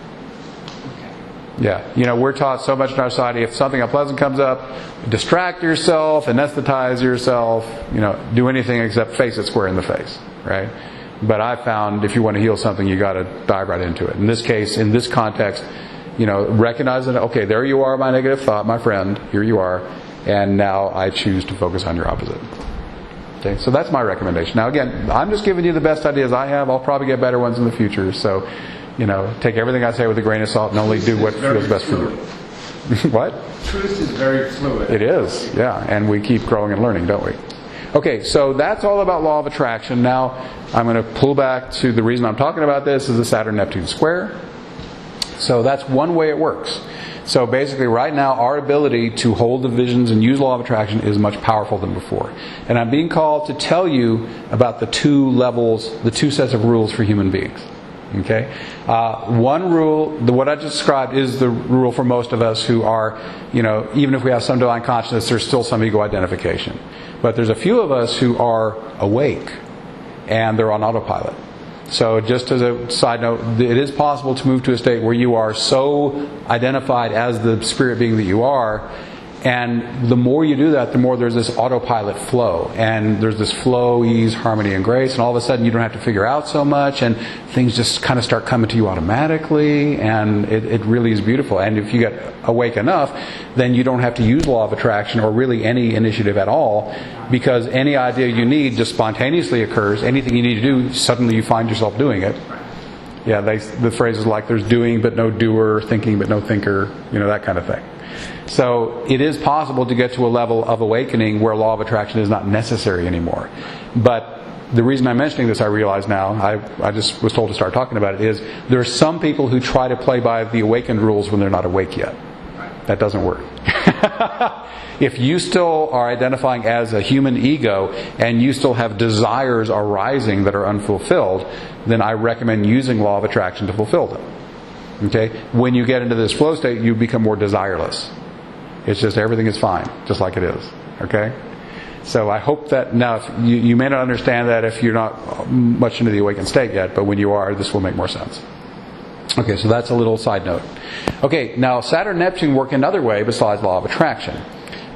Speaker 1: Yeah. We're taught so much in our society, if something unpleasant comes up, distract yourself, anesthetize yourself, do anything except face it square in the face, right? But I found if you want to heal something, you got to dive right into it. In this case, in this context, recognize that, okay, there you are, my negative thought, my friend, here you are, and now I choose to focus on your opposite. Okay, so that's my recommendation. Now again, I'm just giving you the best ideas I have. I'll probably get better ones in the future, so, take everything I say with a grain of salt and only do what feels best for you. What?
Speaker 2: Truth is very fluid.
Speaker 1: It is, yeah, and we keep growing and learning, don't we? Okay, so that's all about law of attraction. Now, I'm going to pull back to the reason I'm talking about this is the Saturn-Neptune square. So that's one way it works. So basically, right now, our ability to hold the visions and use law of attraction is much powerful than before. And I'm being called to tell you about the 2 levels, the 2 sets of rules for human beings. Okay? One rule, what I just described, is the rule for most of us who are, even if we have some divine consciousness, there's still some ego identification. But there's a few of us who are awake, and they're on autopilot. So just as a side note, it is possible to move to a state where you are so identified as the spirit being that you are, and the more you do that, the more there's this autopilot flow. And there's this flow, ease, harmony, and grace, and all of a sudden you don't have to figure out so much, and things just kind of start coming to you automatically, and it really is beautiful. And if you get awake enough, then you don't have to use law of attraction or really any initiative at all, because any idea you need just spontaneously occurs. Anything you need to do, suddenly you find yourself doing it. Yeah, the phrase is like there's doing but no doer, thinking but no thinker, that kind of thing. So it is possible to get to a level of awakening where law of attraction is not necessary anymore. But the reason I'm mentioning this, I realize now, I just was told to start talking about it, is there are some people who try to play by the awakened rules when they're not awake yet. That doesn't work. If you still are identifying as a human ego and you still have desires arising that are unfulfilled, then I recommend using law of attraction to fulfill them. Okay? When you get into this flow state, you become more desireless. It's just everything is fine, just like it is. Okay? So I hope that now, if you may not understand that if you're not much into the awakened state yet, but when you are, this will make more sense. Okay, so that's a little side note. Okay, now Saturn-Neptune work another way besides law of attraction.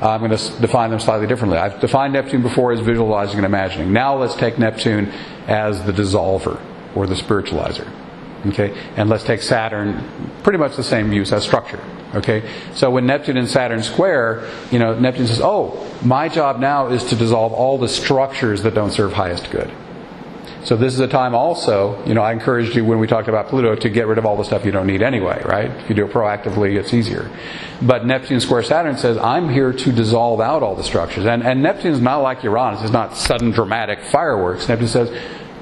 Speaker 1: I'm going to define them slightly differently. I've defined Neptune before as visualizing and imagining. Now let's take Neptune as the dissolver or the spiritualizer. Okay, and let's take Saturn, pretty much the same use as structure. Okay, so when Neptune and Saturn square, Neptune says, "Oh, my job now is to dissolve all the structures that don't serve highest good." So this is a time also, I encouraged you when we talked about Pluto to get rid of all the stuff you don't need anyway, right? If you do it proactively, it's easier. But Neptune square Saturn says, I'm here to dissolve out all the structures. And Neptune's not like Uranus. It's not sudden dramatic fireworks. Neptune says,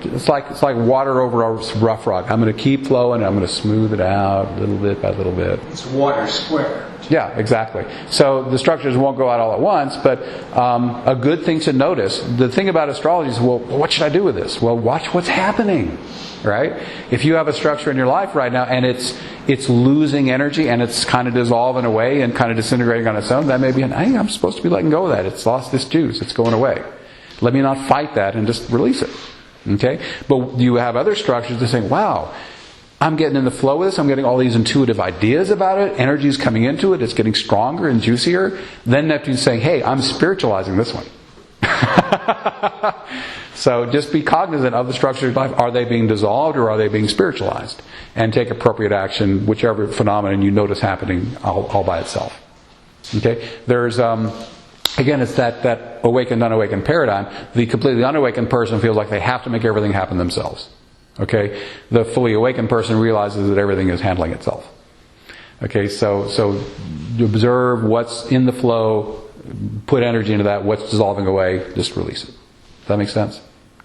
Speaker 1: It's like water over a rough rock. I'm going to keep flowing. I'm going to smooth it out little bit by little bit.
Speaker 2: It's water square.
Speaker 1: Yeah, exactly. So the structures won't go out all at once, but a good thing to notice, the thing about astrology is, well, what should I do with this? Well, watch what's happening, right? If you have a structure in your life right now and it's losing energy and it's kind of dissolving away and kind of disintegrating on its own, that may be hey, I'm supposed to be letting go of that. It's lost this juice. It's going away. Let me not fight that and just release it. Okay? But you have other structures that say, wow, I'm getting in the flow with this. I'm getting all these intuitive ideas about it. Energy's coming into it. It's getting stronger and juicier. Then Neptune's saying, hey, I'm spiritualizing this one. So just be cognizant of the structures of life. Are they being dissolved or are they being spiritualized? And take appropriate action, whichever phenomenon you notice happening all by itself. Okay? There's, again, it's that awakened, unawakened paradigm. The completely unawakened person feels like they have to make everything happen themselves. Okay? The fully awakened person realizes that everything is handling itself. Okay, so you observe what's in the flow, put energy into that, what's dissolving away, just release it. Does that make sense?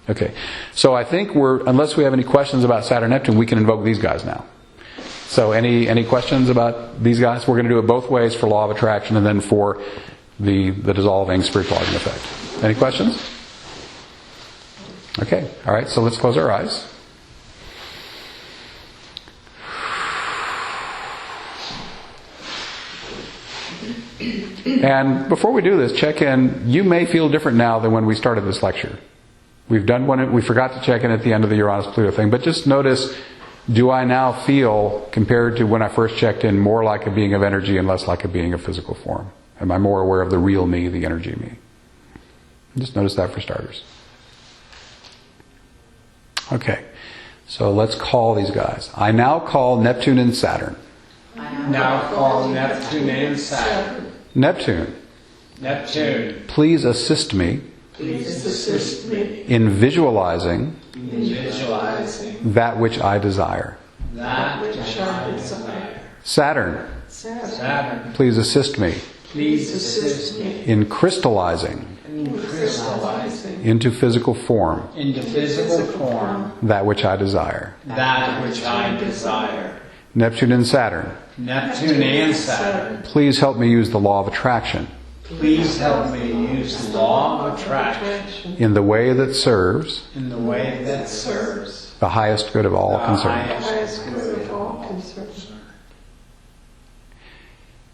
Speaker 1: Okay. So I think unless we have any questions about Saturn-Neptune, we can invoke these guys now. So any questions about these guys? We're going to do it both ways for law of attraction and then for the dissolving spiritualizing effect. Any questions? Okay. All right. So let's close our eyes. And before we do this, check in. You may feel different now than when we started this lecture. We've done one. We forgot to check in at the end of the Uranus-Pluto thing, but just notice: do I now feel, compared to when I first checked in, more like a being of energy and less like a being of physical form? Am I more aware of the real me, the energy me? Just notice that for starters. Okay, so let's call these guys. I now call Neptune and Saturn.
Speaker 2: Now call Neptune and Saturn.
Speaker 1: Neptune, please assist me in visualizing that which I desire. Saturn, please assist me in crystallizing into physical form that which I desire. Neptune and Saturn, please help me use the law of attraction in the way that serves the highest good of all concerned.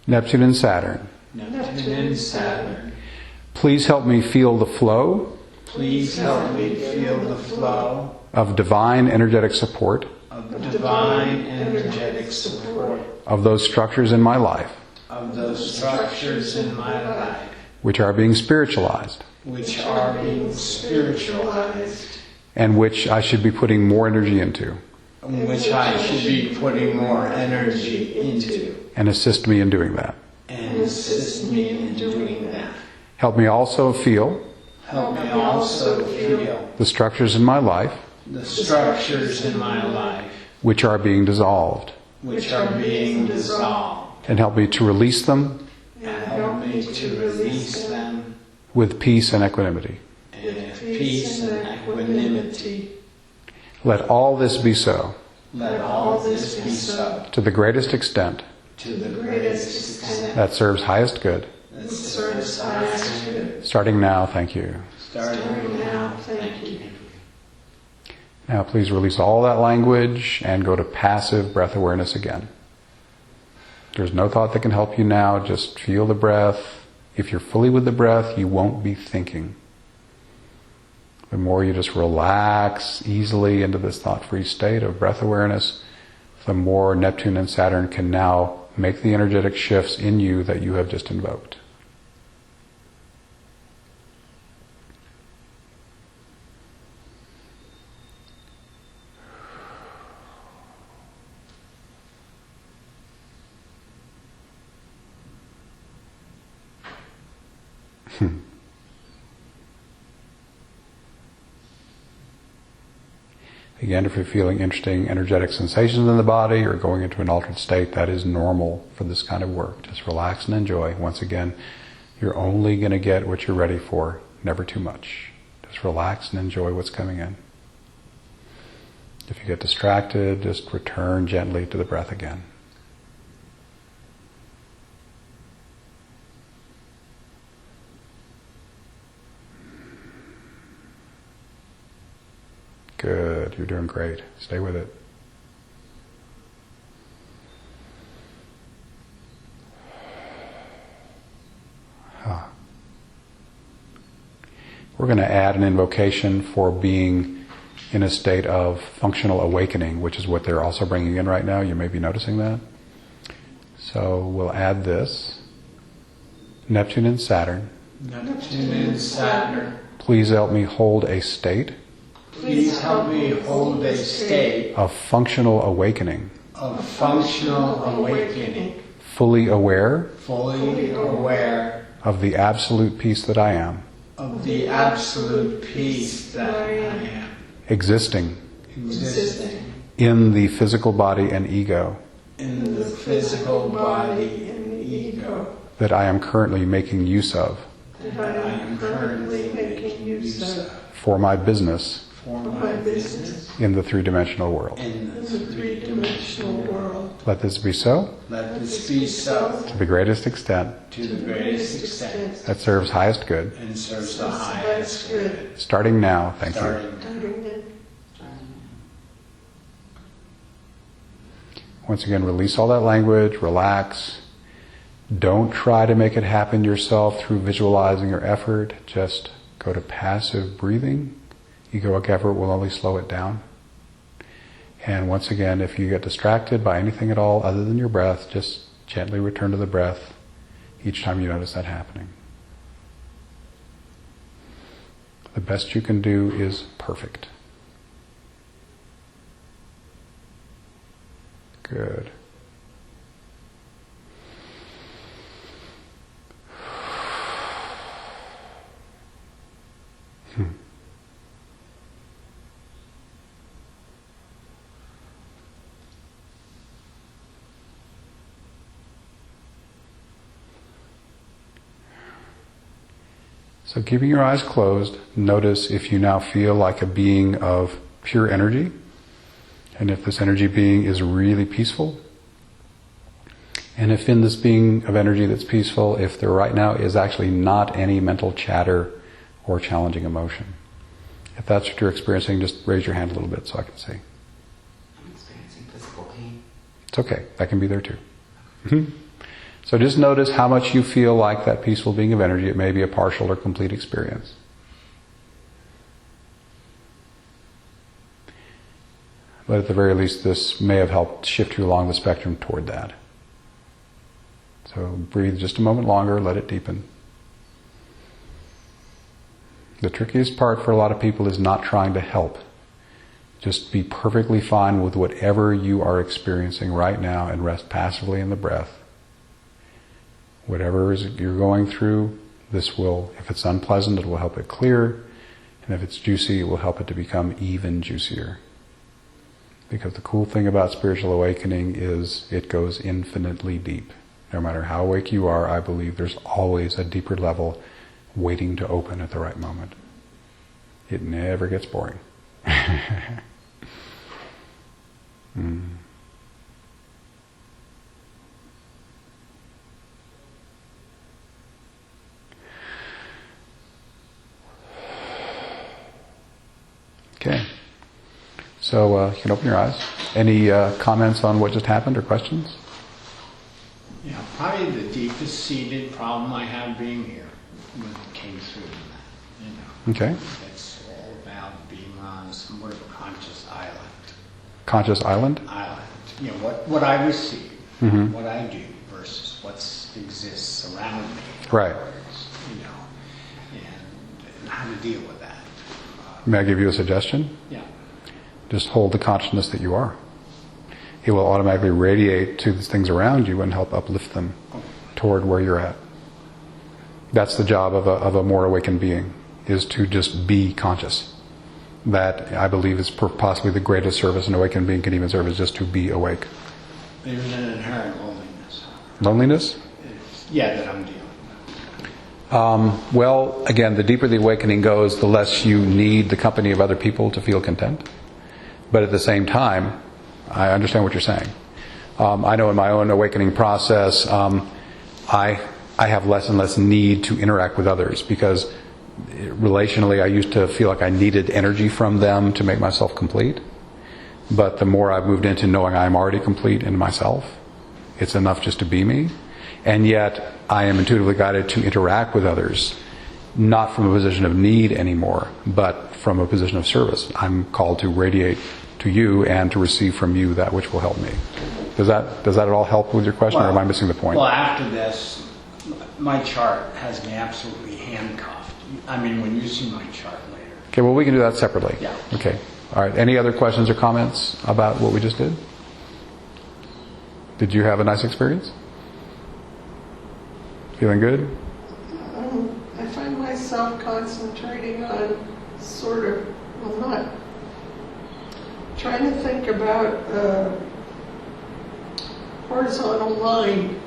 Speaker 1: Neptune and Saturn, please help me feel the flow of divine energetic support of those structures in my life which are being spiritualized and which I should be putting more energy into and assist me in doing that. Help me also feel the structures in my life which are being dissolved and help me to release them with peace and equanimity. Let all this be so to the greatest extent that serves highest good. Starting now, thank you. Now please release all that language and go to passive breath awareness again. There's no thought that can help you now, just feel the breath. If you're fully with the breath, you won't be thinking. The more you just relax easily into this thought-free state of breath awareness, the more Neptune and Saturn can now make the energetic shifts in you that you have just invoked. Again, if you're feeling interesting energetic sensations in the body or going into an altered state, that is normal for this kind of work. Just relax and enjoy. Once again, you're only going to get what you're ready for, never too much. Just relax and enjoy what's coming in. If you get distracted, just return gently to the breath again. Good, you're doing great. Stay with it. We're going to add an invocation for being in a state of functional awakening, which is what they're also bringing in right now. You may be noticing that. So we'll add this. Neptune and Saturn.
Speaker 2: Neptune and Saturn.
Speaker 1: Please help me hold a state.
Speaker 2: Please help me hold a state
Speaker 1: of functional awakening.
Speaker 2: Of functional awakening.
Speaker 1: Fully aware.
Speaker 2: Fully aware.
Speaker 1: Of the absolute peace that I am.
Speaker 2: Of the absolute peace that I am.
Speaker 1: Existing.
Speaker 2: Existing.
Speaker 1: In the physical body and ego.
Speaker 2: In the physical body and ego.
Speaker 1: That I am currently making use of.
Speaker 2: That I am currently making use of.
Speaker 1: For my business.
Speaker 2: For my business.
Speaker 1: In the three-dimensional world.
Speaker 2: In the three-dimensional world.
Speaker 1: Let this be so.
Speaker 2: Let this be so.
Speaker 1: To the greatest extent.
Speaker 2: To the greatest extent.
Speaker 1: That serves highest good.
Speaker 2: And serves the highest good.
Speaker 1: Starting now, thank you. Once again, release all that language, relax. Don't try to make it happen yourself through visualizing or effort. Just go to passive breathing. Egoic effort will only slow it down. And once again, if you get distracted by anything at all other than your breath, just gently return to the breath each time you notice that happening. The best you can do is perfect. Good. So keeping your eyes closed, notice if you now feel like a being of pure energy, and if this energy being is really peaceful, and if in this being of energy that's peaceful, if there right now is actually not any mental chatter or challenging emotion. If that's what you're experiencing, just raise your hand a little bit so I can see.
Speaker 3: I'm experiencing physical pain.
Speaker 1: It's okay, that can be there too. Mm-hmm. So just notice how much you feel like that peaceful being of energy. It may be a partial or complete experience. But at the very least, this may have helped shift you along the spectrum toward that. So breathe just a moment longer, let it deepen. The trickiest part for a lot of people is not trying to help. Just be perfectly fine with whatever you are experiencing right now and rest passively in the breath. Whatever you're going through, this will, if it's unpleasant, it will help it clear. And if it's juicy, it will help it to become even juicier. Because the cool thing about spiritual awakening is it goes infinitely deep. No matter how awake you are, I believe there's always a deeper level waiting to open at the right moment. It never gets boring. Okay, so you can open your eyes. Any comments on what just happened or questions?
Speaker 2: Yeah, probably the deepest seated problem I have being here when it came through that, you know.
Speaker 1: Okay.
Speaker 2: It's all about being on somewhat of a conscious island.
Speaker 1: Conscious island?
Speaker 2: Island. You know, what I receive,
Speaker 1: Mm-hmm.
Speaker 2: what I do versus what exists around me.
Speaker 1: Right.
Speaker 2: You know, and how to deal with that.
Speaker 1: May I give you a suggestion?
Speaker 2: Yeah.
Speaker 1: Just hold the consciousness that you are. It will automatically radiate to the things around you and help uplift them toward where you're at. That's the job of a more awakened being, is to just be conscious. That, I believe, is possibly the greatest service an awakened being can even serve, is just to be awake.
Speaker 2: There's an inherent loneliness.
Speaker 1: Loneliness?
Speaker 2: Yeah, that I'm dealing with.
Speaker 1: Well, again, the deeper the awakening goes, the less you need the company of other people to feel content. But at the same time, I understand what you're saying. I know in my own awakening process, I have less and less need to interact with others because relationally I used to feel like I needed energy from them to make myself complete. But the more I've moved into knowing I'm already complete in myself, it's enough just to be me. And yet I am intuitively guided to interact with others, not from a position of need anymore, but from a position of service. I'm called to radiate to you and to receive from you that which will help me. Does that at all help with your question, or am I missing the point?
Speaker 2: Well, after this, my chart has me absolutely handcuffed. I mean, when you see my chart later.
Speaker 1: Okay, well, we can do that separately.
Speaker 2: Yeah.
Speaker 1: Okay. All right. Any other questions or comments about what we just did? Did you have a nice experience? Feeling good?
Speaker 4: I find myself concentrating on sort of, well, not trying to think about a horizontal line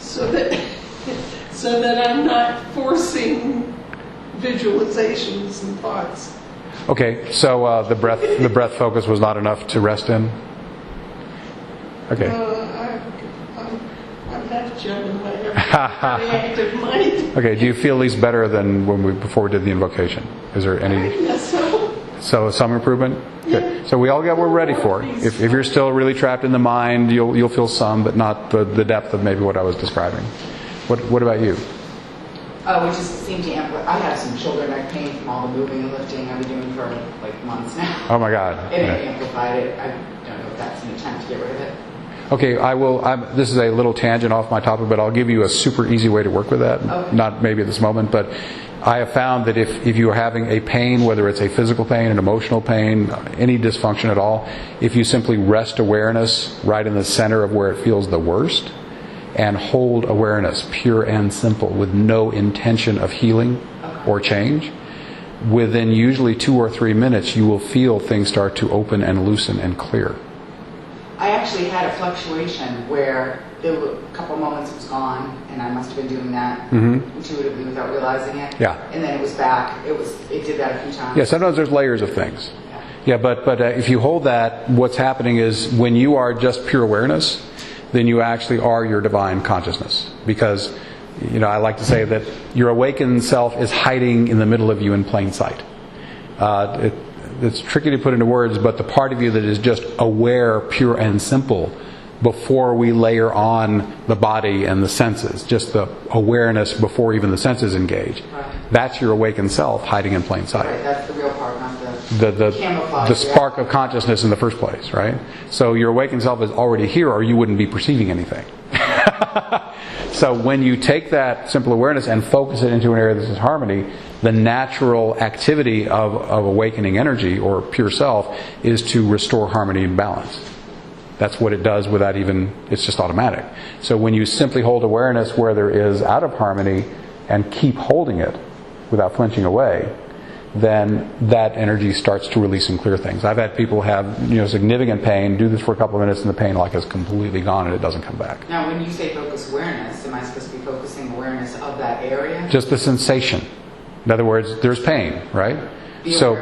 Speaker 4: so that I'm not forcing visualizations and thoughts.
Speaker 1: Okay, so the breath focus was not enough to rest in? Okay.
Speaker 4: I'm half Gemini. I have a very active mind.
Speaker 1: Okay, do you feel at least better than before we did the invocation? Is there any...
Speaker 4: I guess so.
Speaker 1: So some improvement? Good. So we all get what we're ready for. If you're still really trapped in the mind, you'll feel some, but not the depth of maybe what I was describing. What about you?
Speaker 3: We just seem to amplify. I have some shoulder neck pain from all the moving and lifting I've been doing for like months now.
Speaker 1: Oh my God.
Speaker 3: It
Speaker 1: Yeah.
Speaker 3: amplified it. I don't know if that's an attempt to get rid of it.
Speaker 1: Okay, I will. This is a little tangent off my topic, but I'll give you a super easy way to work with that.
Speaker 3: Okay.
Speaker 1: Not maybe at this moment, but I have found that if you are having a pain, whether it's a physical pain, an emotional pain, any dysfunction at all, if you simply rest awareness right in the center of where it feels the worst, and hold awareness, pure and simple, with no intention of healing or change, within usually 2 or 3 minutes, you will feel things start to open and loosen and clear.
Speaker 3: I actually had a fluctuation where there were a couple moments it was gone, and I must have been doing that intuitively without realizing it.
Speaker 1: Yeah.
Speaker 3: And then it was back. It did that a few times.
Speaker 1: Yeah, sometimes there's layers of things. Yeah, but if you hold that, what's happening is when you are just pure awareness, then you actually are your divine consciousness. Because, I like to say that your awakened self is hiding in the middle of you in plain sight. It's tricky to put into words, but the part of you that is just aware, pure and simple, before we layer on the body and the senses, just the awareness before even the senses engage, that's your awakened self hiding in plain sight.
Speaker 3: Right, that's the real part, not the camouflage.
Speaker 1: The spark of consciousness in the first place, right? So your awakened self is already here, or you wouldn't be perceiving anything. So when you take that simple awareness and focus it into an area that is harmony, the natural activity of awakening energy, or pure self, is to restore harmony and balance. That's what it does without even, it's just automatic. So when you simply hold awareness where there is out of harmony and keep holding it without flinching away, then that energy starts to release and clear things. I've had people have significant pain, do this for a couple of minutes, and the pain is completely gone and it doesn't come back.
Speaker 3: Now, when you say focus awareness, am I supposed to be focusing awareness of that area?
Speaker 1: Just the sensation. In other words, there's pain, right? So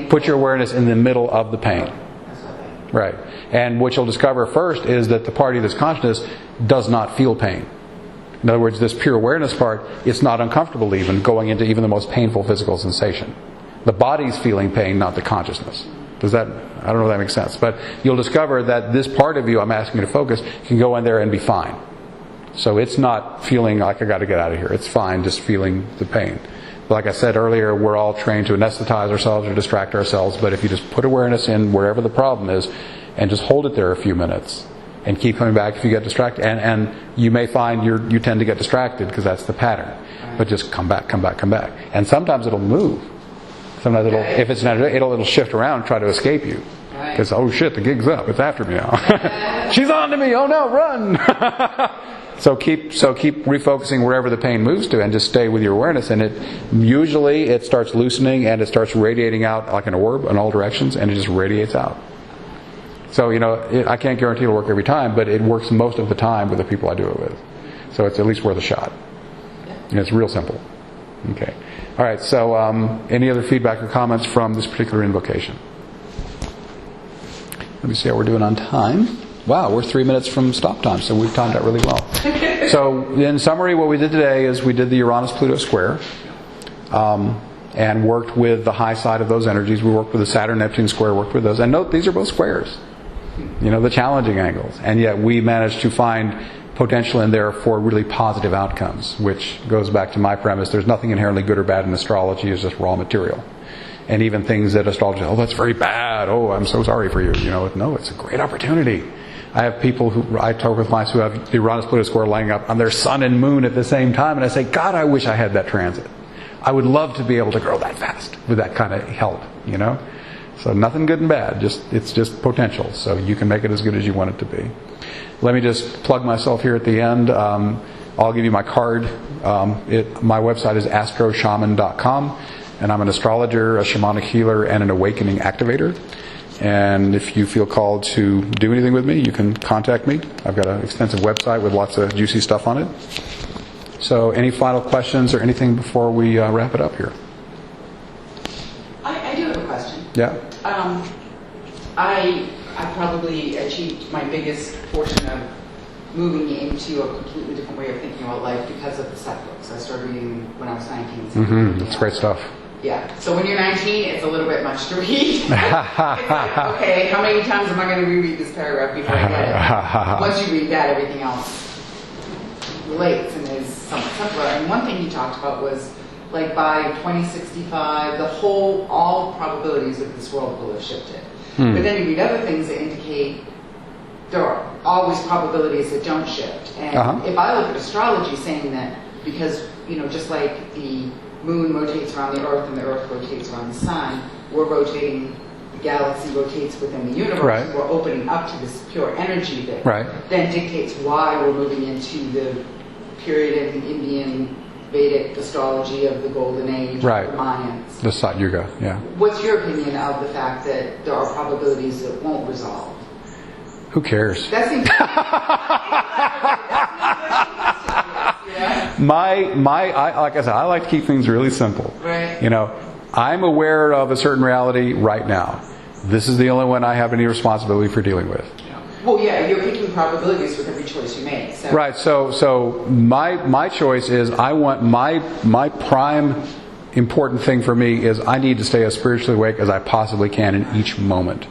Speaker 1: put your awareness in the middle of the pain.
Speaker 3: That's what I think.
Speaker 1: Right. And what you'll discover first is that the part of this consciousness does not feel pain. In other words, this pure awareness part, it's not uncomfortable even going into even the most painful physical sensation. The body's feeling pain, not the consciousness. I don't know if that makes sense. But you'll discover that this part of you I'm asking you to focus can go in there and be fine. So it's not feeling like I got to get out of here. It's fine just feeling the pain. Like I said earlier, we're all trained to anesthetize ourselves or distract ourselves, but if you just put awareness in wherever the problem is and just hold it there a few minutes and keep coming back if you get distracted, and you may find you tend to get distracted because that's the pattern, but just come back. And sometimes it'll move. Sometimes if it's not, it'll shift around and try to escape you. Because, oh shit, the gig's up. It's after me now. She's on to me. Oh no, run. So keep refocusing wherever the pain moves to, and just stay with your awareness. And it starts loosening and it starts radiating out like an orb in all directions, and it just radiates out. So I can't guarantee it'll work every time, but it works most of the time with the people I do it with. So it's at least worth a shot. And it's real simple. Okay. All right. So any other feedback or comments from this particular invocation? Let me see how we're doing on time. Wow, we're 3 minutes from stop time, so we've timed that really well. So, in summary, what we did today is we did the Uranus-Pluto square, and worked with the high side of those energies. We worked with the Saturn-Neptune square, worked with those. And note, these are both squares. The challenging angles. And yet we managed to find potential in there for really positive outcomes, which goes back to my premise. There's nothing inherently good or bad in astrology. It's just raw material. And even things that astrology, oh, that's very bad. Oh, I'm so sorry for you. No, it's a great opportunity. I have people who I talk with clients who have the Uranus-Pluto square lining up on their sun and moon at the same time, and I say, God, I wish I had that transit. I would love to be able to grow that fast with that kind of help, So nothing good and bad. It's just potential. So you can make it as good as you want it to be. Let me just plug myself here at the end. I'll give you my card. My website is astroshaman.com, and I'm an astrologer, a shamanic healer, and an awakening activator. And if you feel called to do anything with me, you can contact me. I've got an extensive website with lots of juicy stuff on it. So any final questions or anything before we wrap it up here?
Speaker 3: I do have a question.
Speaker 1: Yeah.
Speaker 3: I probably achieved my biggest portion of moving into a completely different way of thinking about life because of the set books. I started reading when I was 19.
Speaker 1: That's great stuff.
Speaker 3: Yeah. So when you're 19, it's a little bit much to read. It's like, okay, how many times am I going to reread this paragraph before I get it? Once you read that, everything else relates and is somewhat simpler. And one thing he talked about was, like, by 2065, all probabilities of this world will have shifted. But then you read other things that indicate there are always probabilities that don't shift. And if I look at astrology saying that, because, just like the moon rotates around the earth and the earth rotates around the sun, we're rotating, the galaxy rotates within the universe.
Speaker 1: Right.
Speaker 3: We're opening up to this pure energy that
Speaker 1: Right.
Speaker 3: then dictates why we're moving into the period in the Indian Vedic astrology of the Golden Age,
Speaker 1: Right.
Speaker 3: the Mayans.
Speaker 1: The Sat Yuga, yeah.
Speaker 3: What's your opinion of the fact that there are probabilities that won't resolve?
Speaker 1: Who cares?
Speaker 3: That seems
Speaker 1: Like I said, I like to keep things really simple.
Speaker 3: Right.
Speaker 1: I'm aware of a certain reality right now. This is the only one I have any responsibility for dealing with.
Speaker 3: Well, yeah, you're picking probabilities with every choice you make. So.
Speaker 1: Right. So my choice is I want my prime important thing for me is I need to stay as spiritually awake as I possibly can in each moment.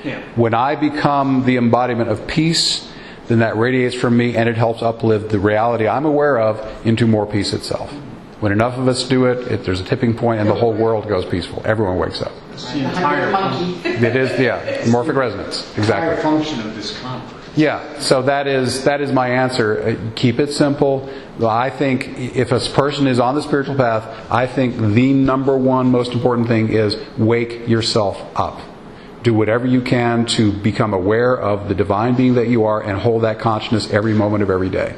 Speaker 2: Yeah.
Speaker 1: When I become the embodiment of peace, then that radiates from me and it helps uplift the reality I'm aware of into more peace itself. When enough of us do it, there's a tipping point and the whole world goes peaceful. Everyone wakes up.
Speaker 2: It's the entire
Speaker 3: monkey.
Speaker 1: It is, morphic resonance.
Speaker 2: entire
Speaker 1: Exactly.
Speaker 2: function of this conference.
Speaker 1: Yeah, so that is my answer. Keep it simple. I think if a person is on the spiritual path, I think the number one most important thing is wake yourself up. Do whatever you can to become aware of the divine being that you are and hold that consciousness every moment of every day.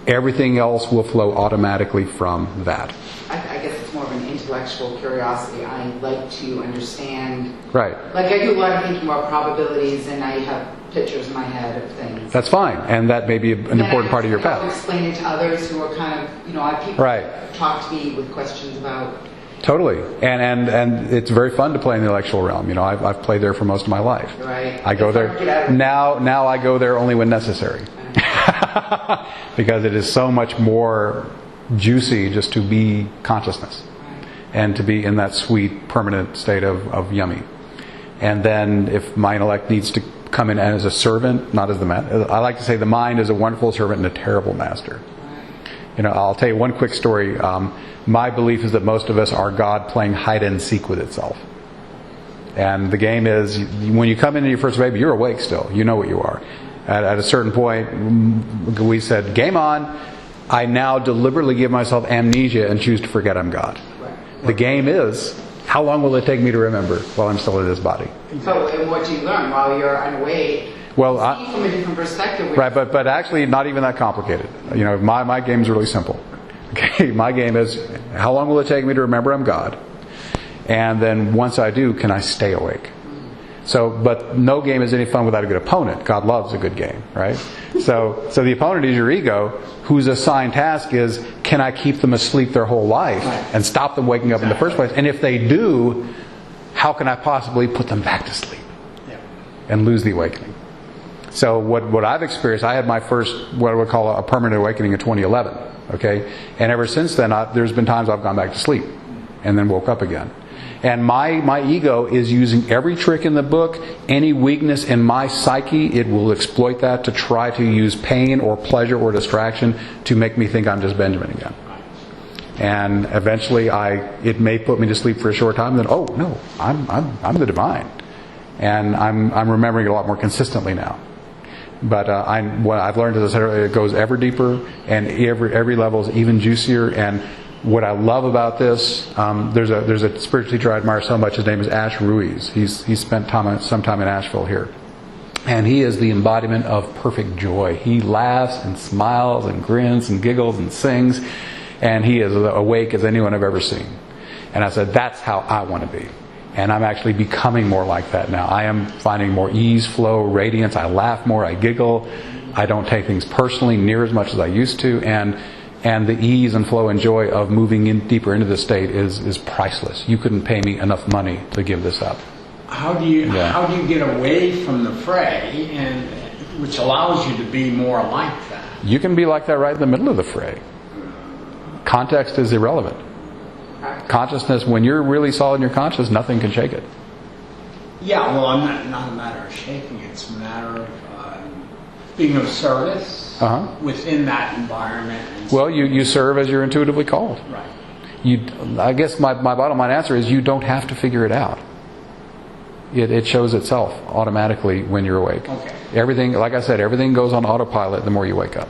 Speaker 1: Everything else will flow automatically from that.
Speaker 3: I guess it's more of an intellectual curiosity. I like to understand.
Speaker 1: Right.
Speaker 3: Like I do a lot of thinking about probabilities, and I have pictures in my head of things.
Speaker 1: That's fine, and that may be an important part of your
Speaker 3: I'll
Speaker 1: path.
Speaker 3: explain it to others who are kind of, I have people
Speaker 1: Right.
Speaker 3: talk to me with questions about.
Speaker 1: Totally, and it's very fun to play in the intellectual realm. I've played there for most of my life.
Speaker 3: Right.
Speaker 1: I go there now. I go there only when necessary, because it is so much more juicy just to be consciousness, and to be in that sweet permanent state of yummy. And then if my intellect needs to come in as a servant, not as the master. I like to say the mind is a wonderful servant and a terrible master. I'll tell you one quick story. My belief is that most of us are God playing hide and seek with itself. And the game is, when you come into your first baby, you're awake still. You know what you are. At a certain point, we said, game on. I now deliberately give myself amnesia and choose to forget I'm God. The game is, how long will it take me to remember while I'm still in this body?
Speaker 3: But what do you learn while you're unawake?
Speaker 1: Well,
Speaker 3: See from a different perspective.
Speaker 1: Right, but actually not even that complicated. My game is really simple. Okay, my game is, how long will it take me to remember I'm God? And then once I do, can I stay awake? But no game is any fun without a good opponent. God loves a good game, right? So the opponent is your ego, whose assigned task is, can I keep them asleep their whole life and stop them waking up in the first place? And if they do, how can I possibly put them back to sleep?
Speaker 2: Yeah.
Speaker 1: and lose the awakening. So what I've experienced, I had my first, what I would call a permanent awakening in 2011, okay? And ever since then, there's been times I've gone back to sleep and then woke up again. And my ego is using every trick in the book, any weakness in my psyche, it will exploit that to try to use pain or pleasure or distraction to make me think I'm just Benjamin again. And eventually it may put me to sleep for a short time, then, oh no, I'm the divine. And I'm remembering it a lot more consistently now. But what I've learned, as I said earlier, it goes ever deeper, and every level is even juicier. And what I love about this, there's a spiritual teacher I admire so much. His name is Ash Ruiz. He's spent some time in Asheville here, and he is the embodiment of perfect joy. He laughs and smiles and grins and giggles and sings, and he is awake as anyone I've ever seen. And I said, that's how I want to be. And I'm actually becoming more like that now. I am finding more ease, flow, radiance. I laugh more. I giggle. I don't take things personally near as much as I used to. And the ease and flow and joy of moving in deeper into this state is priceless. You couldn't pay me enough money to give this up.
Speaker 2: How do you get away from the fray, and which allows you to be more like that?
Speaker 1: You can be like that right in the middle of the fray. Context is irrelevant. Consciousness, when you're really solid in your consciousness, nothing can shake it.
Speaker 2: Yeah, well, I'm not a matter of shaking. It's a matter of being of service within that environment.
Speaker 1: Well, you serve as you're intuitively called.
Speaker 2: Right.
Speaker 1: I guess my bottom line answer is you don't have to figure it out. It shows itself automatically when you're awake.
Speaker 2: Okay.
Speaker 1: Everything, like I said, everything goes on autopilot the more you wake up.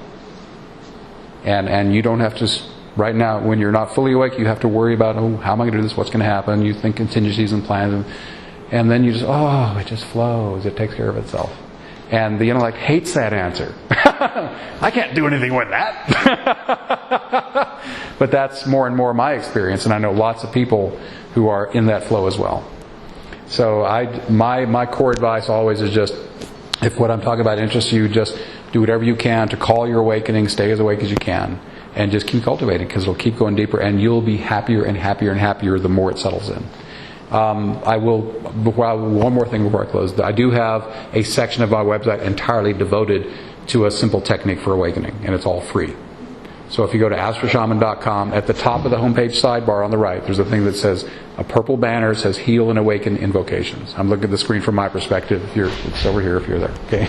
Speaker 1: And you don't have to. Right now, when you're not fully awake, you have to worry about, how am I going to do this? What's going to happen? You think contingencies and plans. And then you just, it just flows. It takes care of itself. And the intellect hates that answer. I can't do anything with that. But that's more and more my experience. And I know lots of people who are in that flow as well. So my core advice always is just, if what I'm talking about interests you, just do whatever you can to call your awakening, stay as awake as you can. And just keep cultivating, because it'll keep going deeper, and you'll be happier and happier and happier the more it settles in. One more thing before I close. I do have a section of my website entirely devoted to a simple technique for awakening, and it's all free. So if you go to astroshaman.com, at the top of the homepage sidebar on the right, there's a thing that says, a purple banner says Heal and Awaken Invocations. I'm looking at the screen from my perspective. It's over here if you're there. Okay.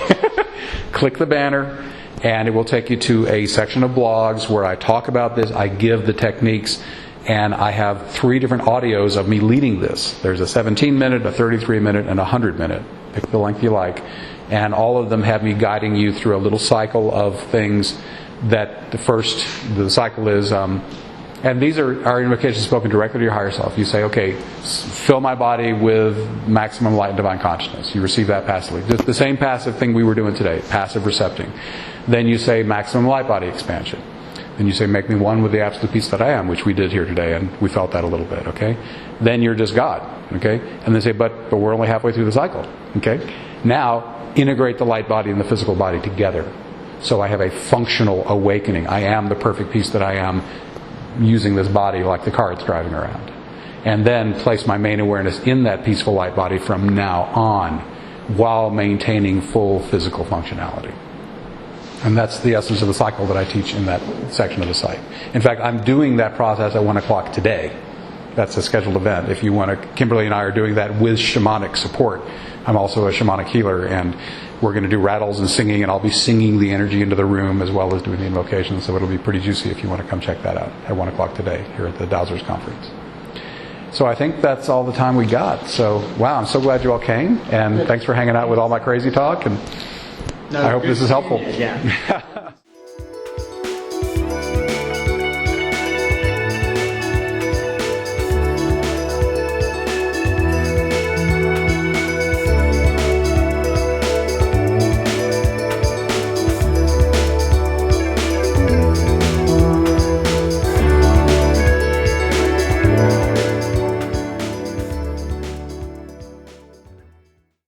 Speaker 1: Click the banner, and it will take you to a section of blogs where I talk about this. I give the techniques, and I have 3 different audios of me leading this. There's a 17-minute, a 33-minute, and a 100-minute. Pick the length you like. And all of them have me guiding you through a little cycle of things that the cycle is, and these are invocations spoken directly to your higher self. You say, okay, fill my body with maximum light and divine consciousness. You receive that passively. The same passive thing we were doing today, passive recepting. Then you say maximum light body expansion. Then you say, make me one with the absolute peace that I am, which we did here today, and we felt that a little bit, okay? Then you're just God, okay? And they say, but we're only halfway through the cycle, okay? Now, integrate the light body and the physical body together. So I have a functional awakening. I am the perfect peace that I am, using this body like the car it's driving around. And then place my main awareness in that peaceful light body from now on, while maintaining full physical functionality. And that's the essence of the cycle that I teach in that section of the site. In fact, I'm doing that process at 1 o'clock today. That's a scheduled event. If you want to, Kimberly and I are doing that with shamanic support. I'm also a shamanic healer, and we're going to do rattles and singing, and I'll be singing the energy into the room as well as doing the invocation. So it'll be pretty juicy if you want to come check that out at 1 o'clock today here at the Dowsers Conference. So I think that's all the time we got. So, wow, I'm so glad you all came, and thanks for hanging out with all my crazy talk, and I hope this is helpful.
Speaker 2: Yeah.